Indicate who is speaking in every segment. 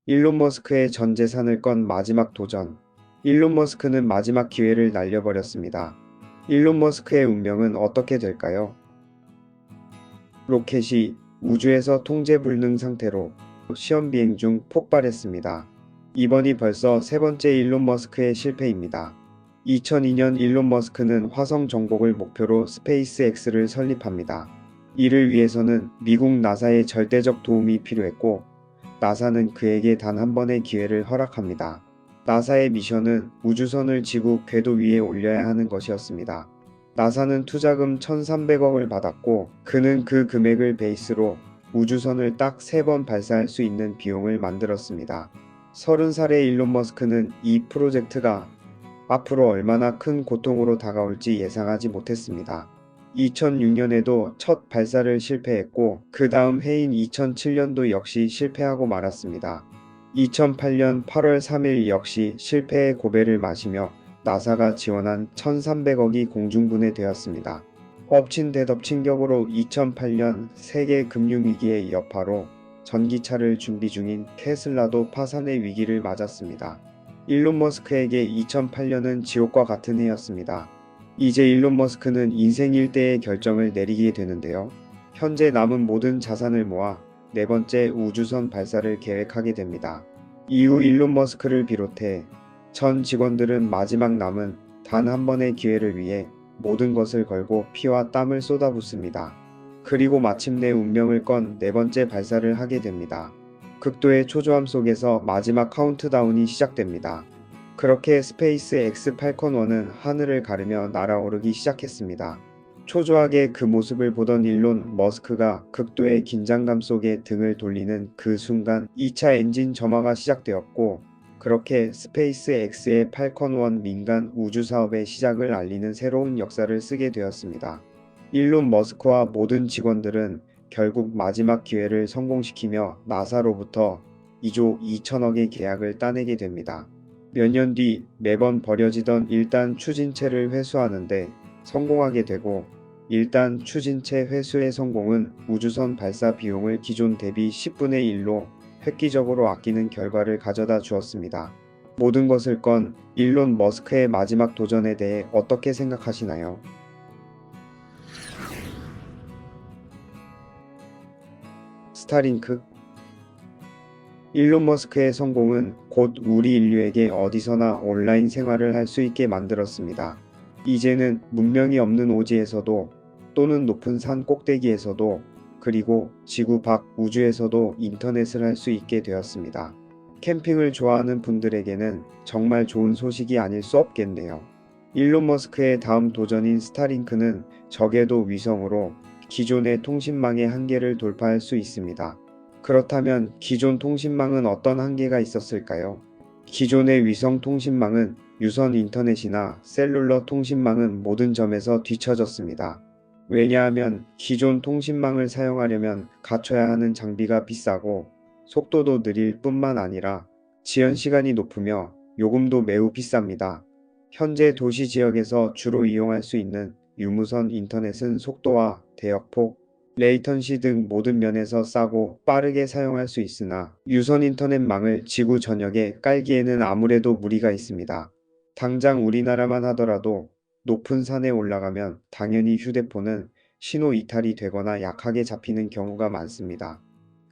Speaker 1: 일론 머스크의 전 재산을 건 마지막 도전. 일론 머스크는 마지막 기회를 날려버렸습니다. 일론 머스크의 운명은 어떻게 될까요? 로켓이 우주에서 통제 불능 상태로 시험 비행 중 폭발했습니다. 이번이 벌써 세 번째 일론 머스크의 실패입니다. 2002년 일론 머스크는 화성 정복을 목표로 스페이스X를 설립합니다. 이를 위해서는 미국 나사의 절대적 도움이 필요했고, 나사는 그에게 단 한 번의 기회를 허락합니다. 나사의 미션은 우주선을 지구 궤도 위에 올려야 하는 것이었습니다. 나사는 투자금 1,300억을 받았고, 그는 그 금액을 베이스로 우주선을 딱 3번 발사할 수 있는 비용을 만들었습니다. 30살의 일론 머스크는 이 프로젝트가 앞으로 얼마나 큰 고통으로 다가올지 예상하지 못했습니다. 2006년에도 첫 발사를 실패했고, 그 다음 해인 2007년도 역시 실패하고 말았습니다. 2008년 8월 3일 역시 실패의 고배를 마시며 나사가 지원한 1,300억이 공중분해되었습니다. 엎친 데덮친 격으로 2008년 세계 금융위기의 여파로 전기차를 준비 중인 테슬라도 파산의 위기를 맞았습니다. 일론 머스크에게 2008년은 지옥과 같은 해였습니다. 이제 일론 머스크는 인생 일대의 결정을 내리게 되는데요. 현재 남은 모든 자산을 모아 네 번째 우주선 발사를 계획하게 됩니다. 이후 일론 머스크를 비롯해 전 직원들은 마지막 남은 단 한 번의 기회를 위해 모든 것을 걸고 피와 땀을 쏟아붓습니다. 그리고 마침내 운명을 건 네 번째 발사를 하게 됩니다. 극도의 초조함 속에서 마지막 카운트다운이 시작됩니다. 그렇게 스페이스 X 팔컨 1은 하늘을 가르며 날아오르기 시작했습니다. 초조하게 그 모습을 보던 일론 머스크가 극도의 긴장감 속에 등을 돌리는 그 순간 2차 엔진 점화가 시작되었고, 그렇게 스페이스 X의 팔컨 1 민간 우주 사업의 시작을 알리는 새로운 역사를 쓰게 되었습니다. 일론 머스크와 모든 직원들은 결국 마지막 기회를 성공시키며 나사로부터 2조 2천억의 계약을 따내게 됩니다. 몇 년 뒤 매번 버려지던 1단 추진체를 회수하는데 성공하게 되고, 1단 추진체 회수의 성공은 우주선 발사 비용을 기존 대비 10분의 1로 획기적으로 아끼는 결과를 가져다 주었습니다. 모든 것을 건 일론 머스크의 마지막 도전에 대해 어떻게 생각하시나요? 스타링크. 일론 머스크의 성공은 곧 우리 인류에게 어디서나 온라인 생활을 할 수 있게 만들었습니다. 이제는 문명이 없는 오지에서도, 또는 높은 산 꼭대기에서도, 그리고 지구 밖 우주에서도 인터넷을 할 수 있게 되었습니다. 캠핑을 좋아하는 분들에게는 정말 좋은 소식이 아닐 수 없겠네요. 일론 머스크의 다음 도전인 스타링크는 저궤도 위성으로 기존의 통신망의 한계를 돌파할 수 있습니다. 그렇다면 기존 통신망은 어떤 한계가 있었을까요? 기존의 위성 통신망은 유선 인터넷이나 셀룰러 통신망은 모든 점에서 뒤처졌습니다. 왜냐하면 기존 통신망을 사용하려면 갖춰야 하는 장비가 비싸고, 속도도 느릴 뿐만 아니라 지연 시간이 높으며 요금도 매우 비쌉니다. 현재 도시 지역에서 주로 이용할 수 있는 유무선 인터넷은 속도와 대역폭, 레이턴시 등 모든 면에서 싸고 빠르게 사용할 수 있으나, 유선 인터넷망을 지구 전역에 깔기에는 아무래도 무리가 있습니다. 당장 우리나라만 하더라도 높은 산에 올라가면 당연히 휴대폰은 신호 이탈이 되거나 약하게 잡히는 경우가 많습니다.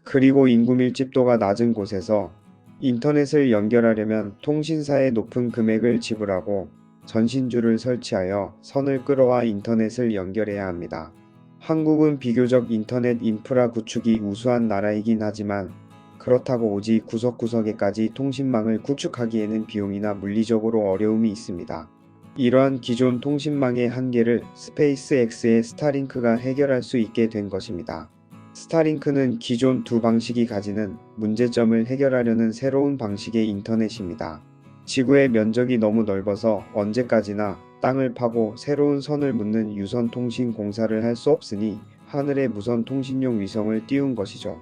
Speaker 1: 그리고 인구 밀집도가 낮은 곳에서 인터넷을 연결하려면 통신사에 높은 금액을 지불하고 전신줄을 설치하여 선을 끌어와 인터넷을 연결해야 합니다. 한국은 비교적 인터넷 인프라 구축이 우수한 나라이긴 하지만, 그렇다고 오직 구석구석에까지 통신망을 구축하기에는 비용이나 물리적으로 어려움이 있습니다. 이러한 기존 통신망의 한계를 스페이스X의 스타링크가 해결할 수 있게 된 것입니다. 스타링크는 기존 두 방식이 가지는 문제점을 해결하려는 새로운 방식의 인터넷입니다. 지구의 면적이 너무 넓어서 언제까지나 땅을 파고 새로운 선을 묻는 유선 통신 공사를 할 수 없으니 하늘에 무선 통신용 위성을 띄운 것이죠.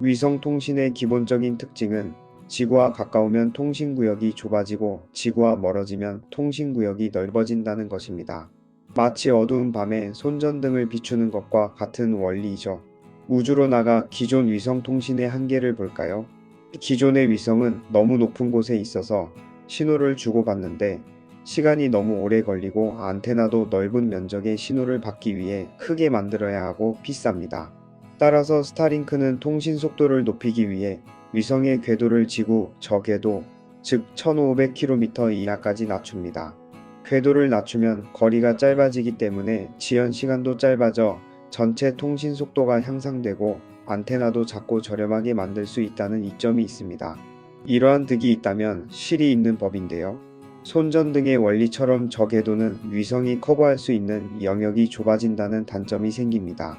Speaker 1: 위성 통신의 기본적인 특징은 지구와 가까우면 통신구역이 좁아지고 지구와 멀어지면 통신구역이 넓어진다는 것입니다. 마치 어두운 밤에 손전등을 비추는 것과 같은 원리이죠. 우주로 나가 기존 위성 통신의 한계를 볼까요? 기존의 위성은 너무 높은 곳에 있어서 신호를 주고받는데 시간이 너무 오래 걸리고 안테나도 넓은 면적의 신호를 받기 위해 크게 만들어야 하고 비쌉니다. 따라서 스타링크는 통신 속도를 높이기 위해 위성의 궤도를 지구 저궤도, 즉 1500km 이하까지 낮춥니다. 궤도를 낮추면 거리가 짧아지기 때문에 지연 시간도 짧아져 전체 통신 속도가 향상되고 안테나도 작고 저렴하게 만들 수 있다는 이점이 있습니다. 이러한 득이 있다면 실이 있는 법인데요. 손전등의 원리처럼 저궤도는 위성이 커버할 수 있는 영역이 좁아진다는 단점이 생깁니다.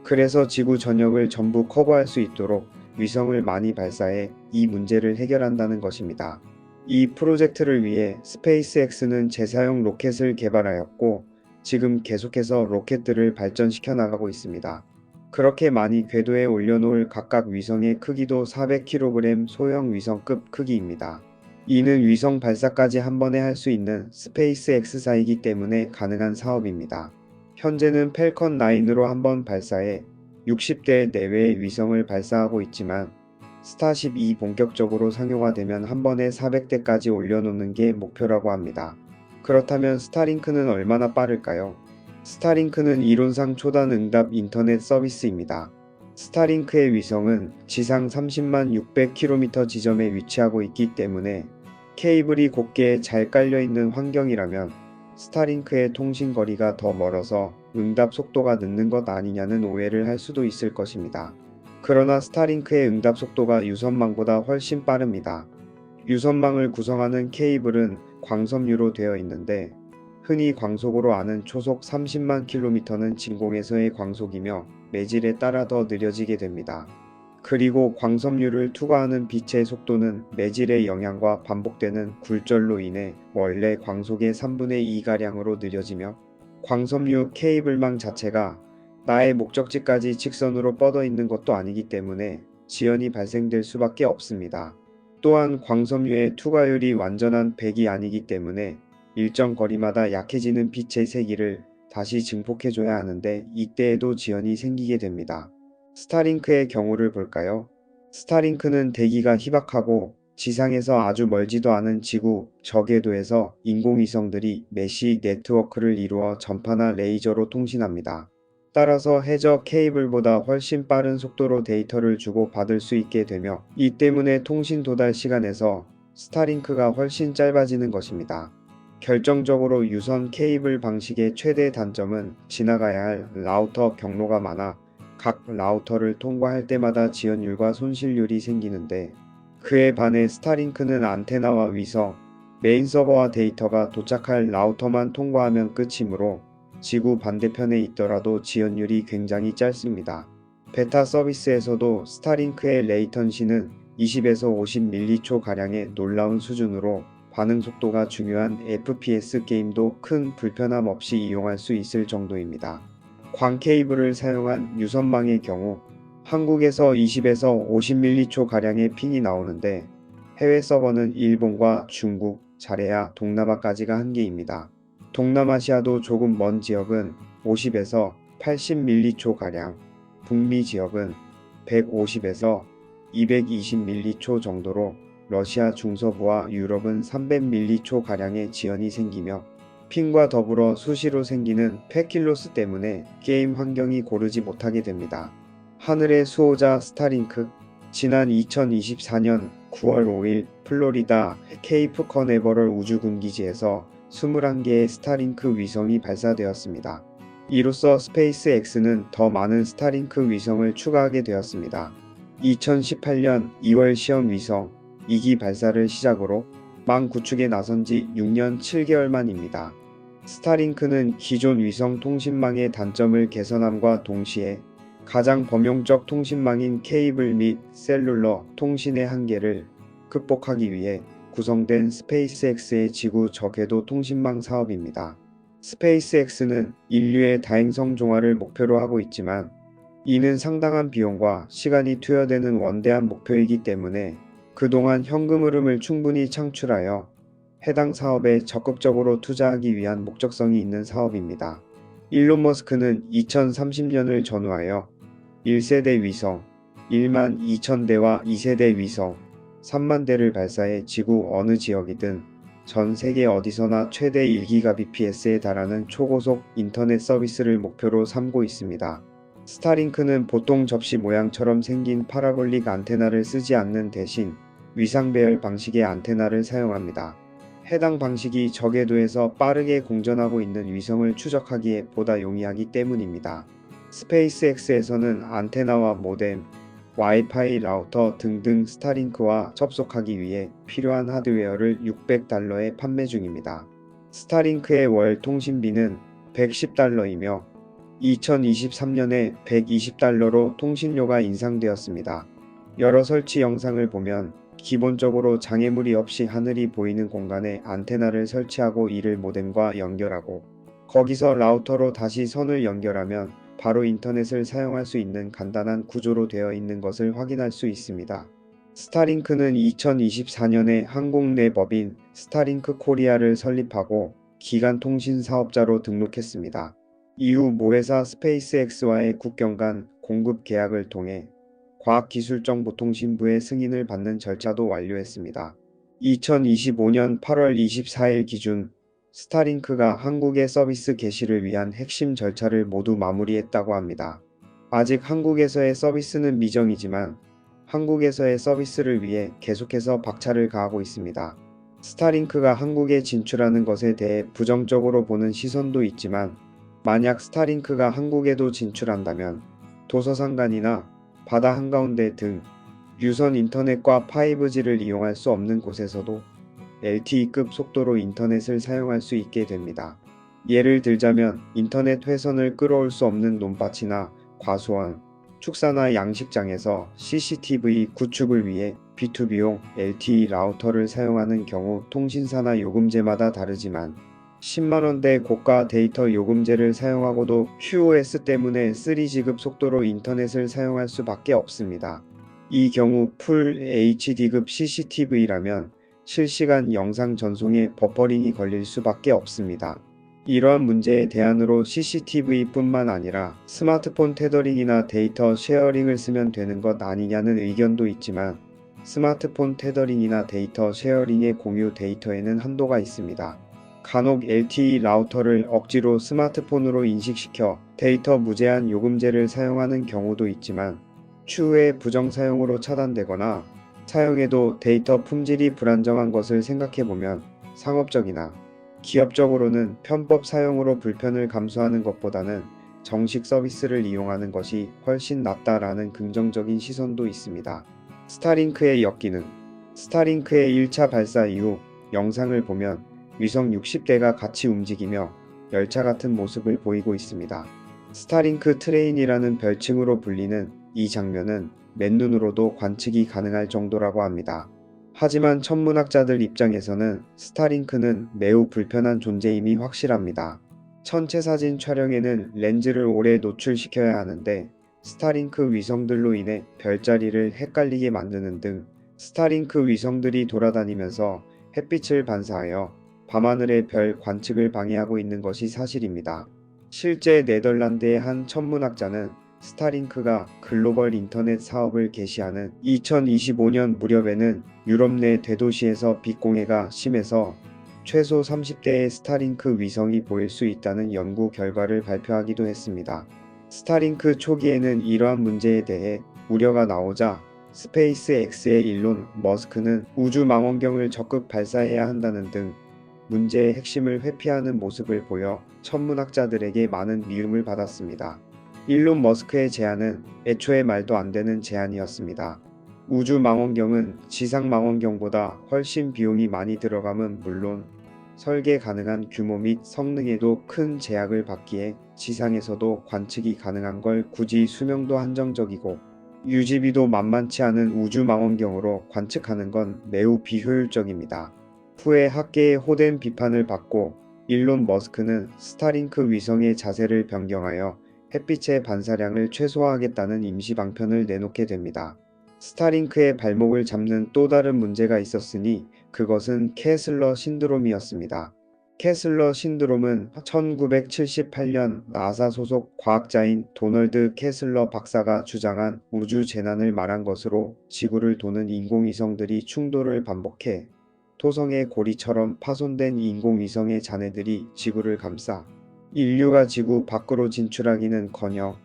Speaker 1: 그래서 지구 전역을 전부 커버할 수 있도록 위성을 많이 발사해 이 문제를 해결한다는 것입니다. 이 프로젝트를 위해 스페이스X는 재사용 로켓을 개발하였고 지금 계속해서 로켓들을 발전시켜 나가고 있습니다. 그렇게 많이 궤도에 올려놓을 각각 위성의 크기도 400kg 소형 위성급 크기입니다. 이는 위성 발사까지 한 번에 할 수 있는 스페이스X사이기 때문에 가능한 사업입니다. 현재는 펠컨 9으로 한 번 발사해 60대 내외의 위성을 발사하고 있지만 스타쉽2 본격적으로 상용화되면 한 번에 400대까지 올려놓는 게 목표라고 합니다. 그렇다면 스타링크는 얼마나 빠를까요? 스타링크는 이론상 초단 응답 인터넷 서비스입니다. 스타링크의 위성은 지상 30만 600km 지점에 위치하고 있기 때문에 케이블이 곱게 잘 깔려있는 환경이라면 스타링크의 통신 거리가 더 멀어서 응답 속도가 늦는 것 아니냐는 오해를 할 수도 있을 것입니다. 그러나 스타링크의 응답 속도가 유선망보다 훨씬 빠릅니다. 유선망을 구성하는 케이블은 광섬유로 되어 있는데 흔히 광속으로 아는 초속 30만 km는 진공에서의 광속이며 매질에 따라 더 느려지게 됩니다. 그리고 광섬유를 투과하는 빛의 속도는 매질의 영향과 반복되는 굴절로 인해 원래 광속의 3분의 2가량으로 느려지며 광섬유 케이블망 자체가 나의 목적지까지 직선으로 뻗어 있는 것도 아니기 때문에 지연이 발생될 수밖에 없습니다. 또한 광섬유의 투과율이 완전한 100이 아니기 때문에 일정 거리마다 약해지는 빛의 세기를 다시 증폭해줘야 하는데 이때에도 지연이 생기게 됩니다. 스타링크의 경우를 볼까요? 스타링크는 대기가 희박하고 지상에서 아주 멀지도 않은 지구 저궤도에서 인공위성들이 메시 네트워크를 이루어 전파나 레이저로 통신합니다. 따라서 해저 케이블보다 훨씬 빠른 속도로 데이터를 주고 받을 수 있게 되며 이 때문에 통신 도달 시간에서 스타링크가 훨씬 짧아지는 것입니다. 결정적으로 유선 케이블 방식의 최대 단점은 지나가야 할 라우터 경로가 많아 각 라우터를 통과할 때마다 지연율과 손실률이 생기는데 그에 반해 스타링크는 안테나와 위성, 메인 서버와 데이터가 도착할 라우터만 통과하면 끝이므로 지구 반대편에 있더라도 지연율이 굉장히 짧습니다. 베타 서비스에서도 스타링크의 레이턴시는 20에서 50m초 가량의 놀라운 수준으로 반응 속도가 중요한 FPS 게임도 큰 불편함 없이 이용할 수 있을 정도입니다. 광 케이블을 사용한 유선망의 경우 한국에서 20에서 50m초 가량의 핑이 나오는데 해외 서버는 일본과 중국, 자레아, 동남아까지가 한계입니다. 동남아시아도 조금 먼 지역은 50에서 80m초 가량, 북미 지역은 150에서 220m초 정도로 러시아 중서부와 유럽은 300m초 가량의 지연이 생기며 핑과 더불어 수시로 생기는 패킬로스 때문에 게임 환경이 고르지 못하게 됩니다. 하늘의 수호자 스타링크 지난 2024년 9월 5일 플로리다 케이프 커네버럴 우주군기지에서 21개의 스타링크 위성이 발사되었습니다. 이로써 스페이스X는 더 많은 스타링크 위성을 추가하게 되었습니다. 2018년 2월 시험 위성 2기 발사를 시작으로 망 구축에 나선 지 6년 7개월 만입니다. 스타링크는 기존 위성 통신망의 단점을 개선함과 동시에 가장 범용적 통신망인 케이블 및 셀룰러 통신의 한계를 극복하기 위해 구성된 스페이스X의 지구 저궤도 통신망 사업입니다. 스페이스X는 인류의 다행성 종화를 목표로 하고 있지만 이는 상당한 비용과 시간이 투여되는 원대한 목표이기 때문에 그동안 현금 흐름을 충분히 창출하여 해당 사업에 적극적으로 투자하기 위한 목적성이 있는 사업입니다. 일론 머스크는 2030년을 전후하여 1세대 위성, 1만 2천 대와 2세대 위성, 3만 대를 발사해 지구 어느 지역이든 전 세계 어디서나 최대 1GBps에 달하는 초고속 인터넷 서비스를 목표로 삼고 있습니다. 스타링크는 보통 접시 모양처럼 생긴 파라볼릭 안테나를 쓰지 않는 대신 위상 배열 방식의 안테나를 사용합니다. 해당 방식이 저궤도에서 빠르게 공전하고 있는 위성을 추적하기에 보다 용이하기 때문입니다. 스페이스X에서는 안테나와 모뎀, 와이파이 라우터 등등 스타링크와 접속하기 위해 필요한 하드웨어를 $600에 판매 중입니다. 스타링크의 월 통신비는 $110이며 2023년에 $120로 통신료가 인상되었습니다. 여러 설치 영상을 보면 기본적으로 장애물이 없이 하늘이 보이는 공간에 안테나를 설치하고 이를 모뎀과 연결하고 거기서 라우터로 다시 선을 연결하면 바로 인터넷을 사용할 수 있는 간단한 구조로 되어 있는 것을 확인할 수 있습니다. 스타링크는 2024년에 한국 내 법인 스타링크 코리아를 설립하고 기간 통신 사업자로 등록했습니다. 이후 모회사 스페이스X와의 국경 간 공급 계약을 통해 과학기술정보통신부의 승인을 받는 절차도 완료했습니다. 2025년 8월 24일 기준 스타링크가 한국의 서비스 개시를 위한 핵심 절차를 모두 마무리했다고 합니다. 아직 한국에서의 서비스는 미정이지만 한국에서의 서비스를 위해 계속해서 박차를 가하고 있습니다. 스타링크가 한국에 진출하는 것에 대해 부정적으로 보는 시선도 있지만 만약 스타링크가 한국에도 진출한다면 도서상관이나 바다 한가운데 등 유선 인터넷과 5G를 이용할 수 없는 곳에서도 LTE급 속도로 인터넷을 사용할 수 있게 됩니다. 예를 들자면 인터넷 회선을 끌어올 수 없는 논밭이나 과수원, 축사나 양식장에서 CCTV 구축을 위해 B2B용 LTE 라우터를 사용하는 경우 통신사나 요금제마다 다르지만 10만원대 고가 데이터 요금제를 사용하고도 QoS 때문에 3G급 속도로 인터넷을 사용할 수밖에 없습니다. 이 경우 풀 HD급 CCTV라면 실시간 영상 전송에 버퍼링이 걸릴 수밖에 없습니다. 이러한 문제의 대안으로 CCTV뿐만 아니라 스마트폰 테더링이나 데이터 쉐어링을 쓰면 되는 것 아니냐는 의견도 있지만 스마트폰 테더링이나 데이터 쉐어링의 공유 데이터에는 한도가 있습니다. 간혹 LTE 라우터를 억지로 스마트폰으로 인식시켜 데이터 무제한 요금제를 사용하는 경우도 있지만 추후에 부정사용으로 차단되거나 사용해도 데이터 품질이 불안정한 것을 생각해보면 상업적이나 기업적으로는 편법 사용으로 불편을 감수하는 것보다는 정식 서비스를 이용하는 것이 훨씬 낫다라는 긍정적인 시선도 있습니다. 스타링크의 역기능. 스타링크의 1차 발사 이후 영상을 보면 위성 60대가 같이 움직이며 열차 같은 모습을 보이고 있습니다. 스타링크 트레인이라는 별칭으로 불리는 이 장면은 맨눈으로도 관측이 가능할 정도라고 합니다. 하지만 천문학자들 입장에서는 스타링크는 매우 불편한 존재임이 확실합니다. 천체 사진 촬영에는 렌즈를 오래 노출시켜야 하는데 스타링크 위성들로 인해 별자리를 헷갈리게 만드는 등 스타링크 위성들이 돌아다니면서 햇빛을 반사하여 밤하늘의 별 관측을 방해하고 있는 것이 사실입니다. 실제 네덜란드의 한 천문학자는 스타링크가 글로벌 인터넷 사업을 개시하는 2025년 무렵에는 유럽 내 대도시에서 빛공해가 심해서 최소 30대의 스타링크 위성이 보일 수 있다는 연구 결과를 발표하기도 했습니다. 스타링크 초기에는 이러한 문제에 대해 우려가 나오자 스페이스X의 일론 머스크는 우주 망원경을 적극 발사해야 한다는 등 문제의 핵심을 회피하는 모습을 보여 천문학자들에게 많은 미움을 받았습니다. 일론 머스크의 제안은 애초에 말도 안 되는 제안이었습니다. 우주 망원경은 지상 망원경보다 훨씬 비용이 많이 들어감은 물론 설계 가능한 규모 및 성능에도 큰 제약을 받기에 지상에서도 관측이 가능한 걸 굳이 수명도 한정적이고 유지비도 만만치 않은 우주 망원경으로 관측하는 건 매우 비효율적입니다. 후에 학계의 호된 비판을 받고 일론 머스크는 스타링크 위성의 자세를 변경하여 햇빛의 반사량을 최소화하겠다는 임시 방편을 내놓게 됩니다. 스타링크의 발목을 잡는 또 다른 문제가 있었으니 그것은 캐슬러 신드롬이었습니다. 캐슬러 신드롬은 1978년 나사 소속 과학자인 도널드 캐슬러 박사가 주장한 우주 재난을 말한 것으로 지구를 도는 인공위성들이 충돌을 반복해 토성의 고리처럼 파손된 인공위성의 잔해들이 지구를 감싸 인류가 지구 밖으로 진출하기는커녕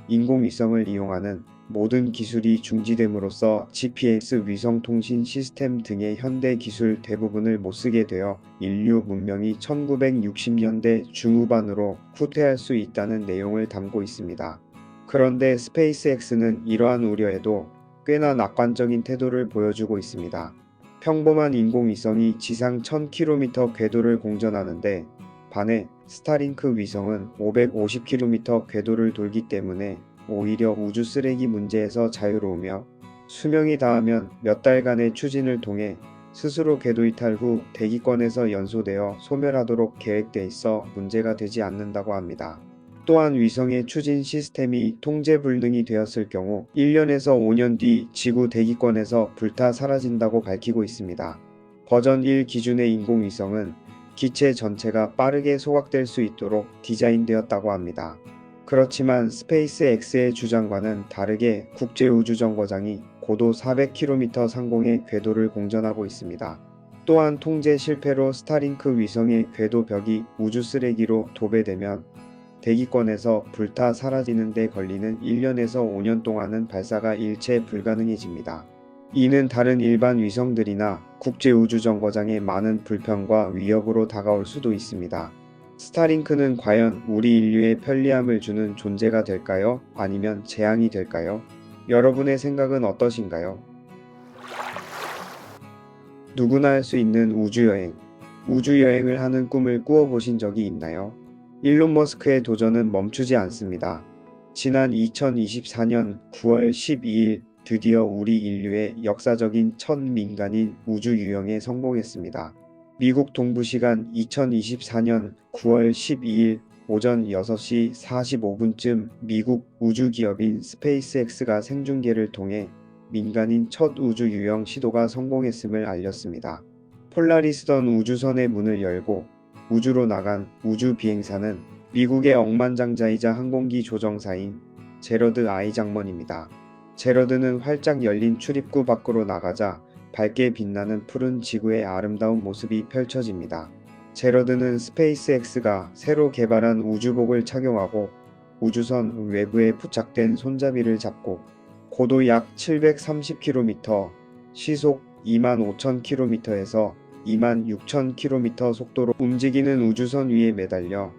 Speaker 1: 인공위성을 이용하는 모든 기술이 중지됨으로써 GPS 위성통신 시스템 등의 현대 기술 대부분을 못쓰게 되어 인류 문명이 1960년대 중후반으로 후퇴할 수 있다는 내용을 담고 있습니다. 그런데 스페이스X는 이러한 우려에도 꽤나 낙관적인 태도를 보여주고 있습니다. 평범한 인공위성이 지상 1000km 궤도를 공전하는데 반해 스타링크 위성은 550km 궤도를 돌기 때문에 오히려 우주 쓰레기 문제에서 자유로우며 수명이 다하면 몇 달간의 추진을 통해 스스로 궤도 이탈 후 대기권에서 연소되어 소멸하도록 계획돼 있어 문제가 되지 않는다고 합니다. 또한 위성의 추진 시스템이 통제 불능이 되었을 경우 1년에서 5년 뒤 지구 대기권에서 불타 사라진다고 밝히고 있습니다. 버전 1 기준의 인공위성은 기체 전체가 빠르게 소각될 수 있도록 디자인되었다고 합니다. 그렇지만 스페이스X의 주장과는 다르게 국제우주정거장이 고도 400km 상공의 궤도를 공전하고 있습니다. 또한 통제 실패로 스타링크 위성의 궤도 벽이 우주 쓰레기로 도배되면 대기권에서 불타 사라지는 데 걸리는 1년에서 5년 동안은 발사가 일체 불가능해집니다. 이는 다른 일반 위성들이나 국제우주정거장의 많은 불편과 위협으로 다가올 수도 있습니다. 스타링크는 과연 우리 인류에 편리함을 주는 존재가 될까요? 아니면 재앙이 될까요? 여러분의 생각은 어떠신가요? 누구나 할 수 있는 우주여행. 우주여행을 하는 꿈을 꾸어보신 적이 있나요? 일론 머스크의 도전은 멈추지 않습니다. 지난 2024년 9월 12일 드디어 우리 인류의 역사적인 첫 민간인 우주 유영에 성공했습니다. 미국 동부 시간 2024년 9월 12일 오전 6시 45분쯤 미국 우주기업인 스페이스X가 생중계를 통해 민간인 첫 우주 유영 시도가 성공했음을 알렸습니다. 폴라리스던 우주선의 문을 열고 우주로 나간 우주 비행사는 미국의 억만장자이자 항공기 조정사인 제러드 아이작먼입니다. 제러드는 활짝 열린 출입구 밖으로 나가자 밝게 빛나는 푸른 지구의 아름다운 모습이 펼쳐집니다. 제러드는 스페이스X가 새로 개발한 우주복을 착용하고 우주선 외부에 부착된 손잡이를 잡고 고도 약 730km, 시속 25,000km에서 26,000km 속도로 움직이는 우주선 위에 매달려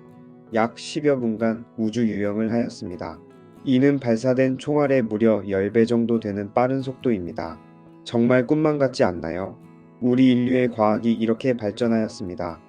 Speaker 1: 약 10여 분간 우주 유영을 하였습니다. 이는 발사된 총알의 무려 10배 정도 되는 빠른 속도입니다. 정말 꿈만 같지 않나요? 우리 인류의 과학이 이렇게 발전하였습니다.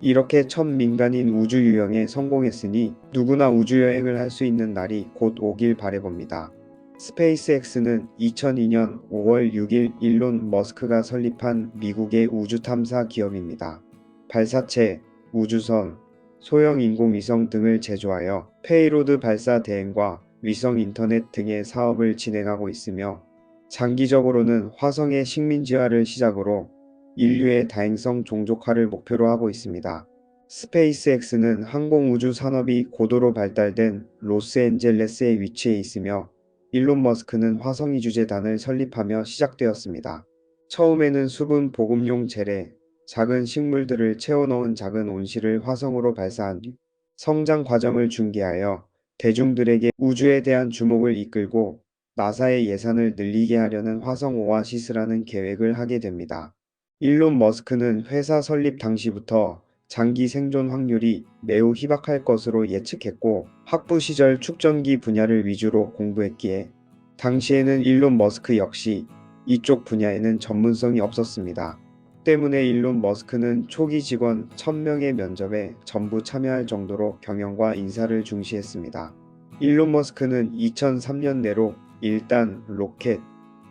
Speaker 1: 이렇게 첫 민간인 우주 유영에 성공했으니 누구나 우주여행을 할 수 있는 날이 곧 오길 바라봅니다. 스페이스X는 2002년 5월 6일 일론 머스크가 설립한 미국의 우주탐사 기업입니다. 발사체, 우주선, 소형 인공위성 등을 제조하여 페이로드 발사 대행과 위성 인터넷 등의 사업을 진행하고 있으며 장기적으로는 화성의 식민지화를 시작으로 인류의 다행성 종족화를 목표로 하고 있습니다. 스페이스X는 항공우주 산업이 고도로 발달된 로스앤젤레스에 위치해 있으며 일론 머스크는 화성이주재단을 설립하며 시작되었습니다. 처음에는 수분 보급용 젤에 작은 식물들을 채워넣은 작은 온실을 화성으로 발사한 뒤 성장 과정을 중개하여 대중들에게 우주에 대한 주목을 이끌고 나사의 예산을 늘리게 하려는 화성 오아시스라는 계획을 하게 됩니다. 일론 머스크는 회사 설립 당시부터 장기 생존 확률이 매우 희박할 것으로 예측했고 학부 시절 축전기 분야를 위주로 공부했기에 당시에는 일론 머스크 역시 이쪽 분야에는 전문성이 없었습니다. 때문에 일론 머스크는 초기 직원 1000명의 면접에 전부 참여할 정도로 경영과 인사를 중시했습니다. 일론 머스크는 2003년 내로 1단 로켓,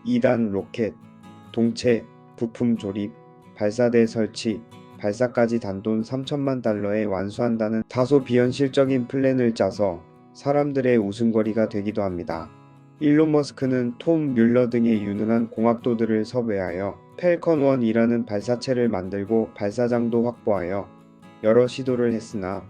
Speaker 1: 2단 로켓, 동체, 부품 조립, 발사대 설치, 발사까지 단돈 3천만 달러에 완수한다는 다소 비현실적인 플랜을 짜서 사람들의 웃음거리가 되기도 합니다. 일론 머스크는 톰 뮬러 등의 유능한 공학도들을 섭외하여 펠컨 1이라는 발사체를 만들고 발사장도 확보하여 여러 시도를 했으나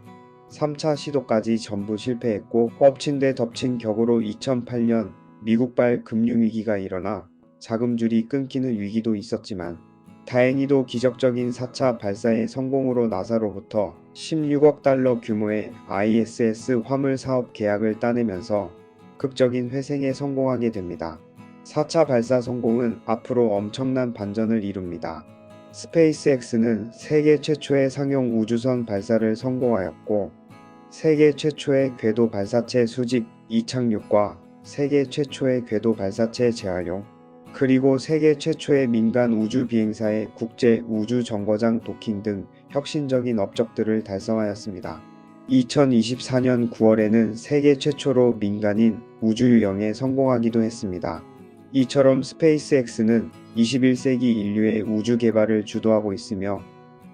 Speaker 1: 3차 시도까지 전부 실패했고 엎친 데 덮친 격으로 2008년 미국발 금융위기가 일어나 자금줄이 끊기는 위기도 있었지만 다행히도 기적적인 4차 발사의 성공으로 나사로부터 16억 달러 규모의 ISS 화물 사업 계약을 따내면서 극적인 회생에 성공하게 됩니다. 4차 발사 성공은 앞으로 엄청난 반전을 이룹니다. 스페이스X는 세계 최초의 상용 우주선 발사를 성공하였고 세계 최초의 궤도 발사체 수직 이착륙과 세계 최초의 궤도 발사체 재활용 그리고 세계 최초의 민간 우주 비행사의 국제 우주 정거장 도킹 등 혁신적인 업적들을 달성하였습니다. 2024년 9월에는 세계 최초로 민간인 우주유영에 성공하기도 했습니다. 이처럼 스페이스X는 21세기 인류의 우주 개발을 주도하고 있으며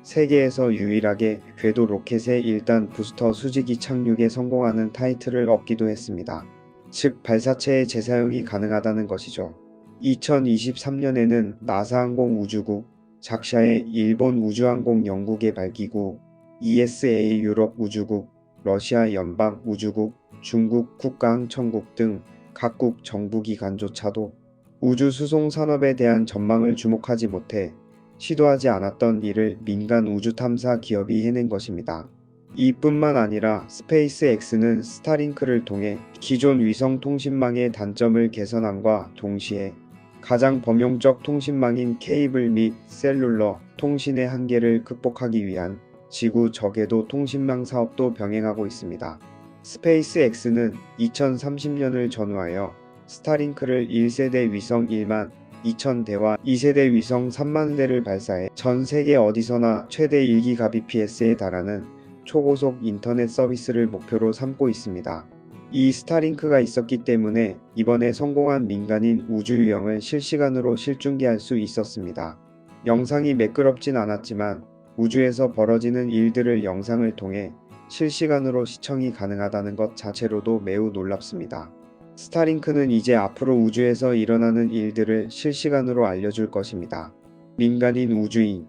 Speaker 1: 세계에서 유일하게 궤도 로켓의 1단 부스터 수직이 착륙에 성공하는 타이틀을 얻기도 했습니다. 즉 발사체의 재사용이 가능하다는 것이죠. 2023년에는 나사항공 우주국, 작샤의 일본 우주항공 연구개발기구, ESA 유럽 우주국, 러시아 연방 우주국, 중국 국가항천국 등 각국 정부기관조차도 우주 수송 산업에 대한 전망을 주목하지 못해 시도하지 않았던 일을 민간 우주 탐사 기업이 해낸 것입니다. 이뿐만 아니라 스페이스X는 스타링크를 통해 기존 위성 통신망의 단점을 개선함과 동시에 가장 범용적 통신망인 케이블 및 셀룰러 통신의 한계를 극복하기 위한 지구 저궤도 통신망 사업도 병행하고 있습니다. 스페이스X는 2030년을 전후하여 스타링크를 1세대 위성 1만 2,000대와 2세대 위성 3만 대를 발사해 전 세계 어디서나 최대 1GBps에 달하는 초고속 인터넷 서비스를 목표로 삼고 있습니다. 이 스타링크가 있었기 때문에 이번에 성공한 민간인 우주유영을 실시간으로 실중계할 수 있었습니다. 영상이 매끄럽진 않았지만 우주에서 벌어지는 일들을 영상을 통해 실시간으로 시청이 가능하다는 것 자체로도 매우 놀랍습니다. 스타링크는 이제 앞으로 우주에서 일어나는 일들을 실시간으로 알려줄 것입니다. 민간인 우주인,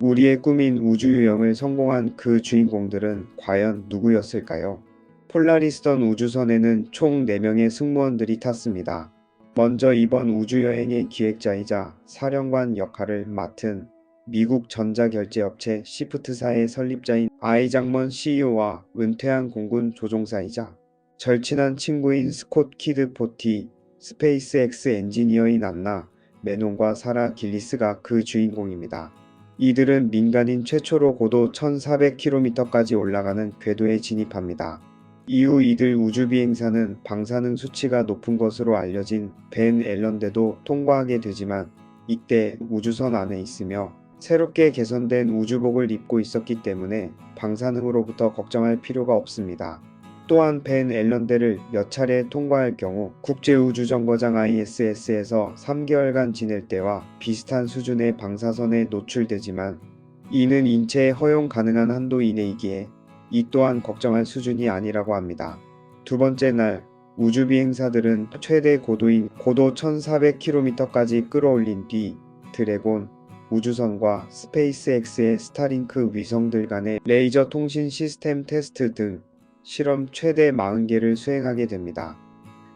Speaker 1: 우리의 꿈인 우주유영을 성공한 그 주인공들은 과연 누구였을까요? 폴라리스던 우주선에는 총 4명의 승무원들이 탔습니다. 먼저 이번 우주여행의 기획자이자 사령관 역할을 맡은 미국 전자결제업체 시프트사의 설립자인 아이작먼 CEO와 은퇴한 공군 조종사이자 절친한 친구인 스콧 키드 포티, 스페이스X 엔지니어인 안나 메논과 사라 길리스가 그 주인공입니다. 이들은 민간인 최초로 고도 1400km까지 올라가는 궤도에 진입합니다. 이후 이들 우주비행사는 방사능 수치가 높은 것으로 알려진 벤 앨런대도 통과하게 되지만 이때 우주선 안에 있으며 새롭게 개선된 우주복을 입고 있었기 때문에 방사능으로부터 걱정할 필요가 없습니다. 또한 벤 앨런대를 몇 차례 통과할 경우 국제우주정거장 ISS에서 3개월간 지낼 때와 비슷한 수준의 방사선에 노출되지만 이는 인체에 허용 가능한 한도 이내이기에 이 또한 걱정할 수준이 아니라고 합니다. 두 번째 날 우주비행사들은 최대 고도인 고도 1400km까지 끌어올린 뒤 드래곤 우주선과 스페이스X의 스타링크 위성들 간의 레이저 통신 시스템 테스트 등 실험 최대 40개를 수행하게 됩니다.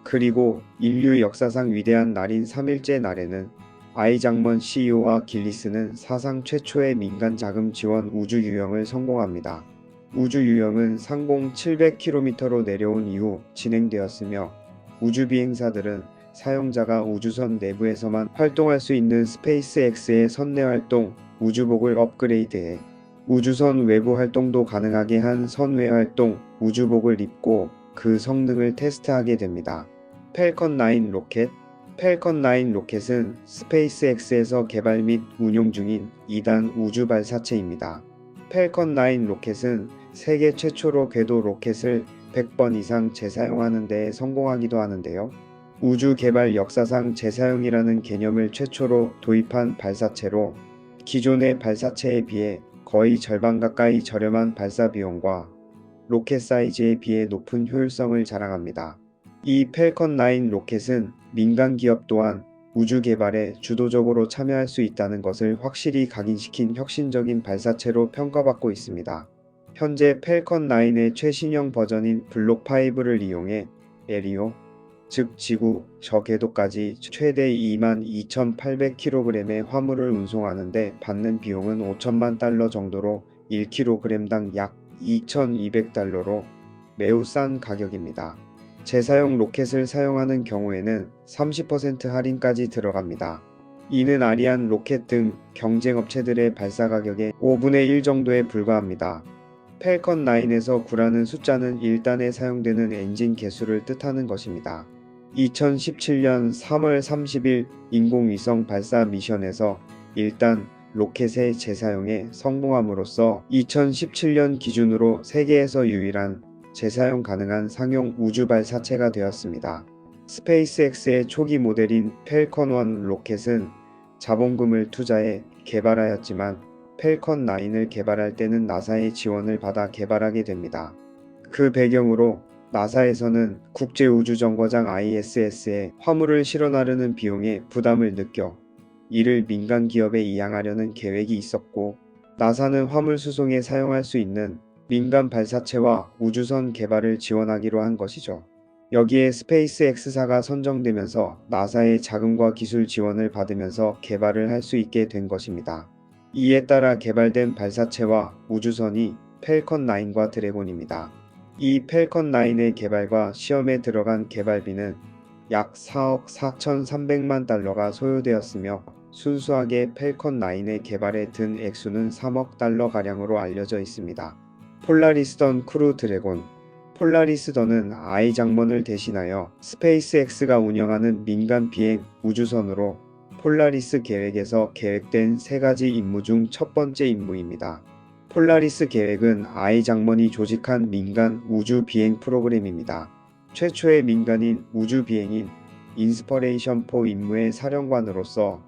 Speaker 1: 그리고 인류 역사상 위대한 날인 3일째 날에는 아이작먼 CEO와 길리스는 사상 최초의 민간 자금 지원 우주유영을 성공합니다. 우주유영은 상공 700km로 내려온 이후 진행되었으며 우주비행사들은 사용자가 우주선 내부에서만 활동할 수 있는 스페이스X의 선내활동 우주복을 업그레이드해 우주선 외부 활동도 가능하게 한 선외 활동 우주복을 입고 그 성능을 테스트하게 됩니다. 팰컨 9 로켓 팰컨 9 로켓은 스페이스X에서 개발 및 운용 중인 2단 우주 발사체입니다. 팰컨 9 로켓은 세계 최초로 궤도 로켓을 100번 이상 재사용하는 데 성공하기도 하는데요. 우주 개발 역사상 재사용이라는 개념을 최초로 도입한 발사체로 기존의 발사체에 비해 거의 절반 가까이 저렴한 발사 비용과 로켓 사이즈에 비해 높은 효율성을 자랑합니다. 이 팰컨 9 로켓은 민간 기업 또한 우주 개발에 주도적으로 참여할 수 있다는 것을 확실히 각인시킨 혁신적인 발사체로 평가받고 있습니다. 현재 펠컨 9의 최신형 버전인 블록 5를 이용해 에리오, 즉 지구 저 궤도까지 최대 22,800kg의 화물을 운송하는데 받는 비용은 $5천만 정도로 1kg당 약 $2,200로 매우 싼 가격입니다. 재사용 로켓을 사용하는 경우에는 30% 할인까지 들어갑니다. 이는 아리안 로켓 등 경쟁 업체들의 발사 가격의 5분의 1 정도에 불과합니다. 펠컨 9에서 9라는 숫자는 1단에 사용되는 엔진 개수를 뜻하는 것입니다. 2017년 3월 30일 인공위성 발사 미션에서 1단 로켓의 재사용에 성공함으로써 2017년 기준으로 세계에서 유일한 재사용 가능한 상용 우주 발사체가 되었습니다. 스페이스X의 초기 모델인 펠컨 1 로켓은 자본금을 투자해 개발하였지만 펠컨 9을 개발할 때는 나사의 지원을 받아 개발하게 됩니다. 그 배경으로 나사에서는 국제우주정거장 ISS에 화물을 실어 나르는 비용에 부담을 느껴 이를 민간 기업에 이양하려는 계획이 있었고, 나사는 화물 수송에 사용할 수 있는 민간 발사체와 우주선 개발을 지원하기로 한 것이죠. 여기에 스페이스X사가 선정되면서 나사의 자금과 기술 지원을 받으면서 개발을 할 수 있게 된 것입니다. 이에 따라 개발된 발사체와 우주선이 펠컨 9과 드래곤입니다. 이 펠컨 9의 개발과 시험에 들어간 개발비는 약 4억 4,300만 달러가 소요되었으며 순수하게 펠컨 9의 개발에 든 액수는 3억 달러 가량으로 알려져 있습니다. 폴라리스던 크루 드래곤. 폴라리스던은 아이 장먼을 대신하여 스페이스X가 운영하는 민간 비행 우주선으로 폴라리스 계획에서 계획된 3가지 임무 중 첫 번째 임무입니다. 폴라리스 계획은 아이 장먼이 조직한 민간 우주 비행 프로그램입니다. 최초의 민간인 우주 비행인 인스퍼레이션 4 임무의 사령관으로서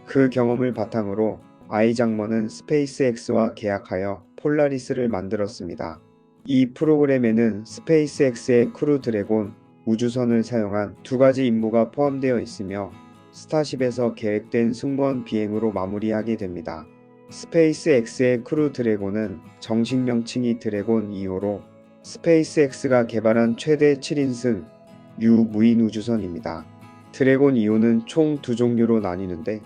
Speaker 1: 그 경험을 바탕으로 아이 장먼은 스페이스X와 계약하여 폴라리스를 만들었습니다. 이 프로그램에는 스페이스X의 크루 드래곤 우주선을 사용한 2가지 임무가 포함되어 있으며 스타쉽에서 계획된 승무원 비행으로 마무리하게 됩니다. 스페이스X의 크루 드래곤은 정식 명칭이 드래곤 2호로 스페이스X가 개발한 최대 7인승 유무인 우주선입니다. 드래곤 2호는 총 2종류로 나뉘는데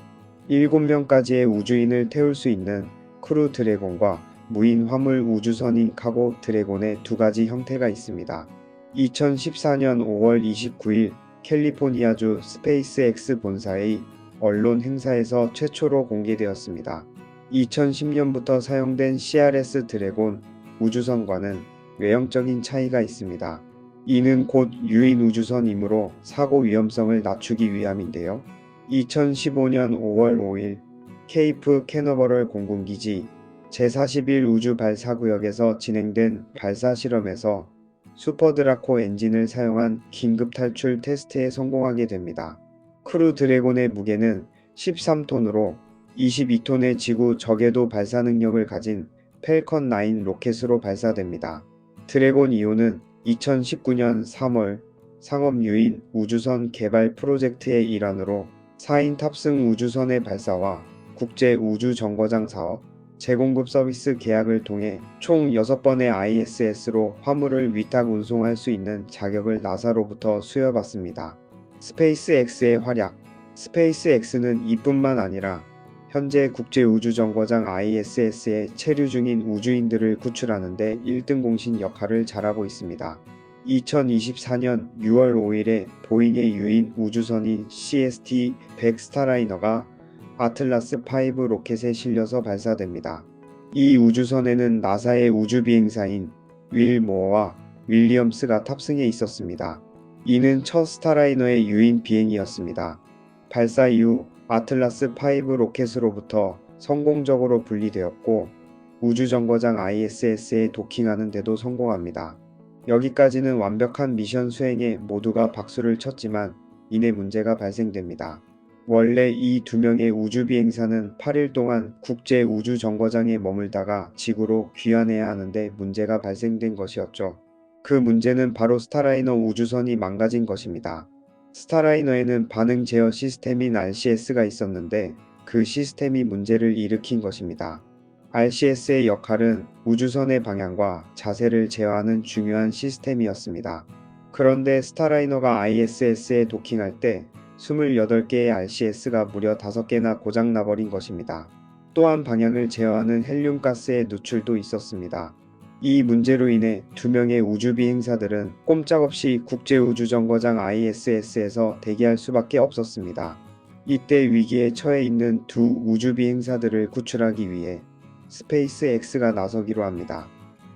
Speaker 1: 7명까지의 우주인을 태울 수 있는 크루 드래곤과 무인 화물 우주선인 카고 드래곤의 2가지 형태가 있습니다. 2014년 5월 29일 캘리포니아주 스페이스X 본사의 언론 행사에서 최초로 공개되었습니다. 2010년부터 사용된 CRS 드래곤 우주선과는 외형적인 차이가 있습니다. 이는 곧 유인 우주선이므로 사고 위험성을 낮추기 위함인데요. 2015년 5월 5일 케이프 캐너버럴 공군기지 제41 우주발사구역에서 진행된 발사 실험에서 슈퍼드라코 엔진을 사용한 긴급 탈출 테스트에 성공하게 됩니다. 크루 드래곤의 무게는 13톤으로 22톤의 지구 저궤도 발사 능력을 가진 펠컨 9 로켓으로 발사됩니다. 드래곤 2호는 2019년 3월 상업 유인 우주선 개발 프로젝트의 일환으로 4인 탑승 우주선의 발사와 국제 우주 정거장 사업, 재공급 서비스 계약을 통해 총 6번의 ISS로 화물을 위탁 운송할 수 있는 자격을 나사로부터 수여받습니다. 스페이스X의 활약. 스페이스X는 이뿐만 아니라 현재 국제우주정거장 ISS에 체류 중인 우주인들을 구출하는 데 1등 공신 역할을 잘하고 있습니다. 2024년 6월 5일에 보잉의 유인 우주선인 CST-100 스타라이너가 아틀라스 5 로켓에 실려서 발사됩니다. 이 우주선에는 나사의 우주비행사인 윌 모어와 윌리엄스가 탑승해 있었습니다. 이는 첫 스타라이너의 유인 비행이었습니다. 발사 이후 아틀라스 5 로켓으로부터 성공적으로 분리되었고 우주정거장 ISS에 도킹하는 데도 성공합니다. 여기까지는 완벽한 미션 수행에 모두가 박수를 쳤지만 이내 문제가 발생됩니다. 원래 이 2명의 우주비행사는 8일 동안 국제우주정거장에 머물다가 지구로 귀환해야 하는데 문제가 발생된 것이었죠. 그 문제는 바로 스타라이너 우주선이 망가진 것입니다. 스타라이너에는 반응 제어 시스템인 RCS가 있었는데 그 시스템이 문제를 일으킨 것입니다. RCS의 역할은 우주선의 방향과 자세를 제어하는 중요한 시스템이었습니다. 그런데 스타라이너가 ISS에 도킹할 때 28개의 RCS가 무려 5개나 고장나버린 것입니다. 또한 방향을 제어하는 헬륨 가스의 누출도 있었습니다. 이 문제로 인해 2명의 우주비행사들은 꼼짝없이 국제우주정거장 ISS에서 대기할 수밖에 없었습니다. 이때 위기에 처해 있는 두 우주비행사들을 구출하기 위해 스페이스X가 나서기로 합니다.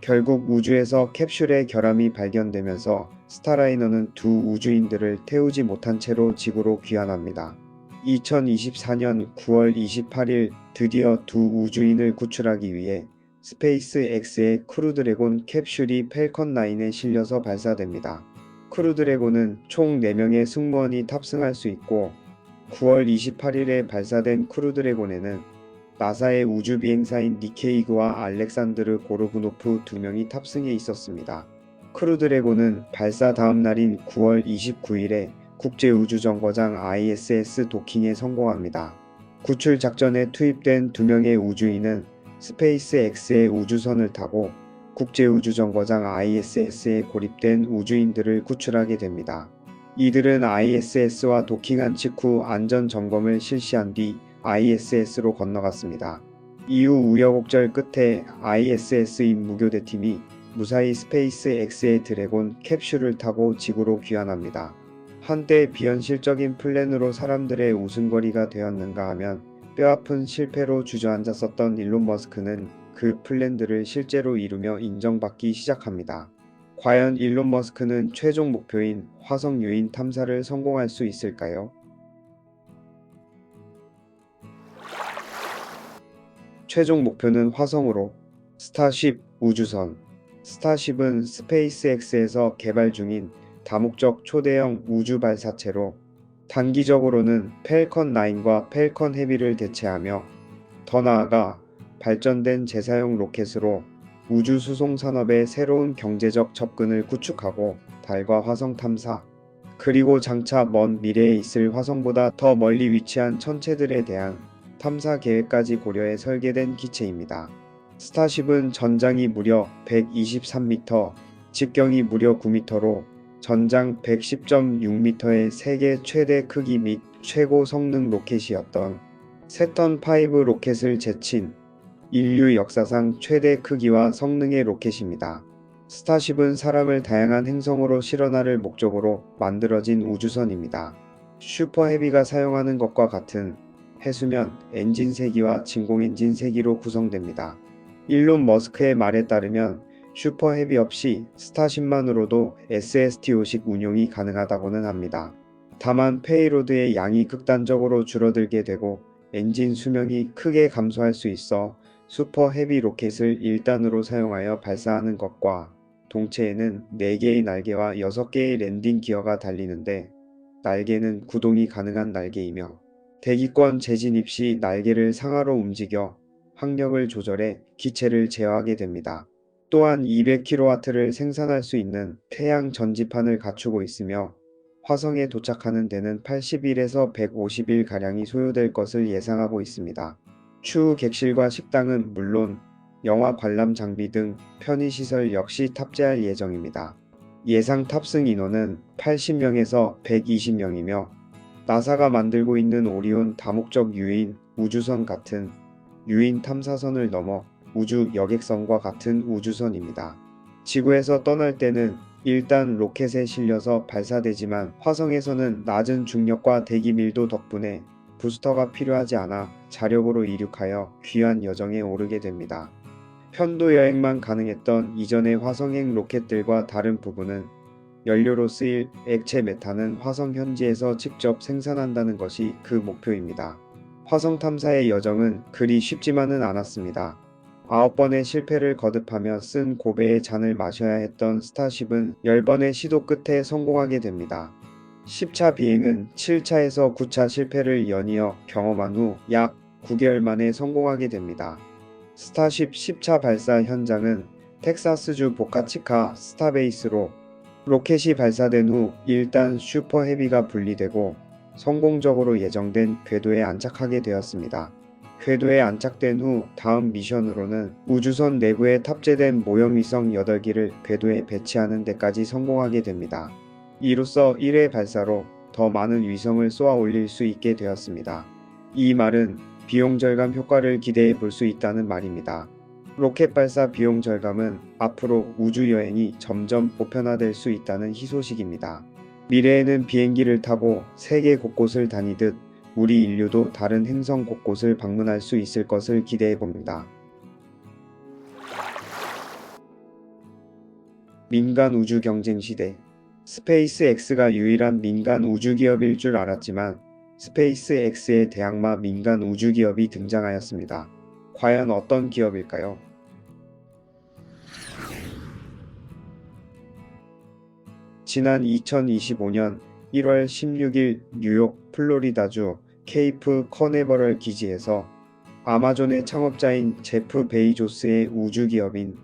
Speaker 1: 결국 우주에서 캡슐의 결함이 발견되면서 스타라이너는 두 우주인들을 태우지 못한 채로 지구로 귀환합니다. 2024년 9월 28일 드디어 두 우주인을 구출하기 위해 스페이스X의 크루드래곤 캡슐이 펠컨 9에 실려서 발사됩니다. 크루드래곤은 총 4명의 승무원이 탑승할 수 있고 9월 28일에 발사된 크루드래곤에는 나사의 우주비행사인 니케이그와 알렉산드르 고르브노프 2명이 탑승해 있었습니다. 크루드래곤은 발사 다음 날인 9월 29일에 국제우주정거장 ISS 도킹에 성공합니다. 구출 작전에 투입된 2명의 우주인은 스페이스X의 우주선을 타고 국제우주정거장 ISS에 고립된 우주인들을 구출하게 됩니다. 이들은 ISS와 도킹한 직후 안전점검을 실시한 뒤 ISS로 건너갔습니다. 이후 우여곡절 끝에 ISS의 무교대팀이 무사히 스페이스X의 드래곤 캡슐을 타고 지구로 귀환합니다. 한때 비현실적인 플랜으로 사람들의 웃음거리가 되었는가 하면 뼈아픈 실패로 주저앉았었던 일론 머스크는 그 플랜들을 실제로 이루며 인정받기 시작합니다. 과연 일론 머스크는 최종 목표인 화성 유인 탐사를 성공할 수 있을까요? 최종 목표는 화성으로 스타쉽 우주선. 스타쉽은 스페이스X에서 개발 중인 다목적 초대형 우주 발사체로 단기적으로는 펠컨 9과 펠컨 헤비를 대체하며 더 나아가 발전된 재사용 로켓으로 우주 수송 산업의 새로운 경제적 접근을 구축하고 달과 화성 탐사, 그리고 장차 먼 미래에 있을 화성보다 더 멀리 위치한 천체들에 대한 탐사 계획까지 고려해 설계된 기체입니다. 스타쉽은 전장이 무려 123m, 직경이 무려 9m로 전장 110.6m의 세계 최대 크기 및 최고 성능 로켓이었던 세턴 5 로켓을 제친 인류 역사상 최대 크기와 성능의 로켓입니다. 스타쉽은 사람을 다양한 행성으로 실어나를 목적으로 만들어진 우주선입니다. 슈퍼헤비가 사용하는 것과 같은 해수면 엔진 3기와 진공 엔진 3기로 구성됩니다. 일론 머스크의 말에 따르면 슈퍼헤비 없이 스타쉽만으로도 SST-5식 운용이 가능하다고는 합니다. 다만 페이로드의 양이 극단적으로 줄어들게 되고 엔진 수명이 크게 감소할 수 있어 슈퍼헤비 로켓을 1단으로 사용하여 발사하는 것과 동체에는 4개의 날개와 6개의 랜딩 기어가 달리는데 날개는 구동이 가능한 날개이며 대기권 재진입 시 날개를 상하로 움직여 항력을 조절해 기체를 제어하게 됩니다. 또한 200kW를 생산할 수 있는 태양 전지판을 갖추고 있으며 화성에 도착하는 데는 80일에서 150일가량이 소요될 것을 예상하고 있습니다. 추후 객실과 식당은 물론 영화 관람 장비 등 편의시설 역시 탑재할 예정입니다. 예상 탑승 인원은 80명에서 120명이며 나사가 만들고 있는 오리온 다목적 유인 우주선 같은 유인 탐사선을 넘어 우주 여객선과 같은 우주선입니다. 지구에서 떠날 때는 일단 로켓에 실려서 발사되지만 화성에서는 낮은 중력과 대기 밀도 덕분에 부스터가 필요하지 않아 자력으로 이륙하여 귀한 여정에 오르게 됩니다. 편도 여행만 가능했던 이전의 화성행 로켓들과 다른 부분은 연료로 쓰일 액체 메탄은 화성 현지에서 직접 생산한다는 것이 그 목표입니다. 화성 탐사의 여정은 그리 쉽지만은 않았습니다. 9번의 실패를 거듭하며 쓴 고배의 잔을 마셔야 했던 스타쉽은 10번의 시도 끝에 성공하게 됩니다. 10차 비행은 7차에서 9차 실패를 연이어 경험한 후 약 9개월 만에 성공하게 됩니다. 스타쉽 10차 발사 현장은 텍사스주 보카치카 스타베이스로 로켓이 발사된 후 1단 슈퍼헤비가 분리되고 성공적으로 예정된 궤도에 안착하게 되었습니다. 궤도에 안착된 후 다음 미션으로는 우주선 내부에 탑재된 모형위성 8기를 궤도에 배치하는 데까지 성공하게 됩니다. 이로써 1회 발사로 더 많은 위성을 쏘아 올릴 수 있게 되었습니다. 이 말은 비용 절감 효과를 기대해 볼 수 있다는 말입니다. 로켓 발사 비용 절감은 앞으로 우주 여행이 점점 보편화될 수 있다는 희소식입니다. 미래에는 비행기를 타고 세계 곳곳을 다니듯 우리 인류도 다른 행성 곳곳을 방문할 수 있을 것을 기대해 봅니다. 민간 우주 경쟁 시대. 스페이스X가 유일한 민간 우주 기업일 줄 알았지만 스페이스X의 대항마 민간 우주 기업이 등장하였습니다. 과연 어떤 기업일까요? 지난 2025년 1월 16일 뉴욕 플로리다주 케이프 커네버럴 기지에서 아마존의 창업자인 제프 베이조스의 우주 기업인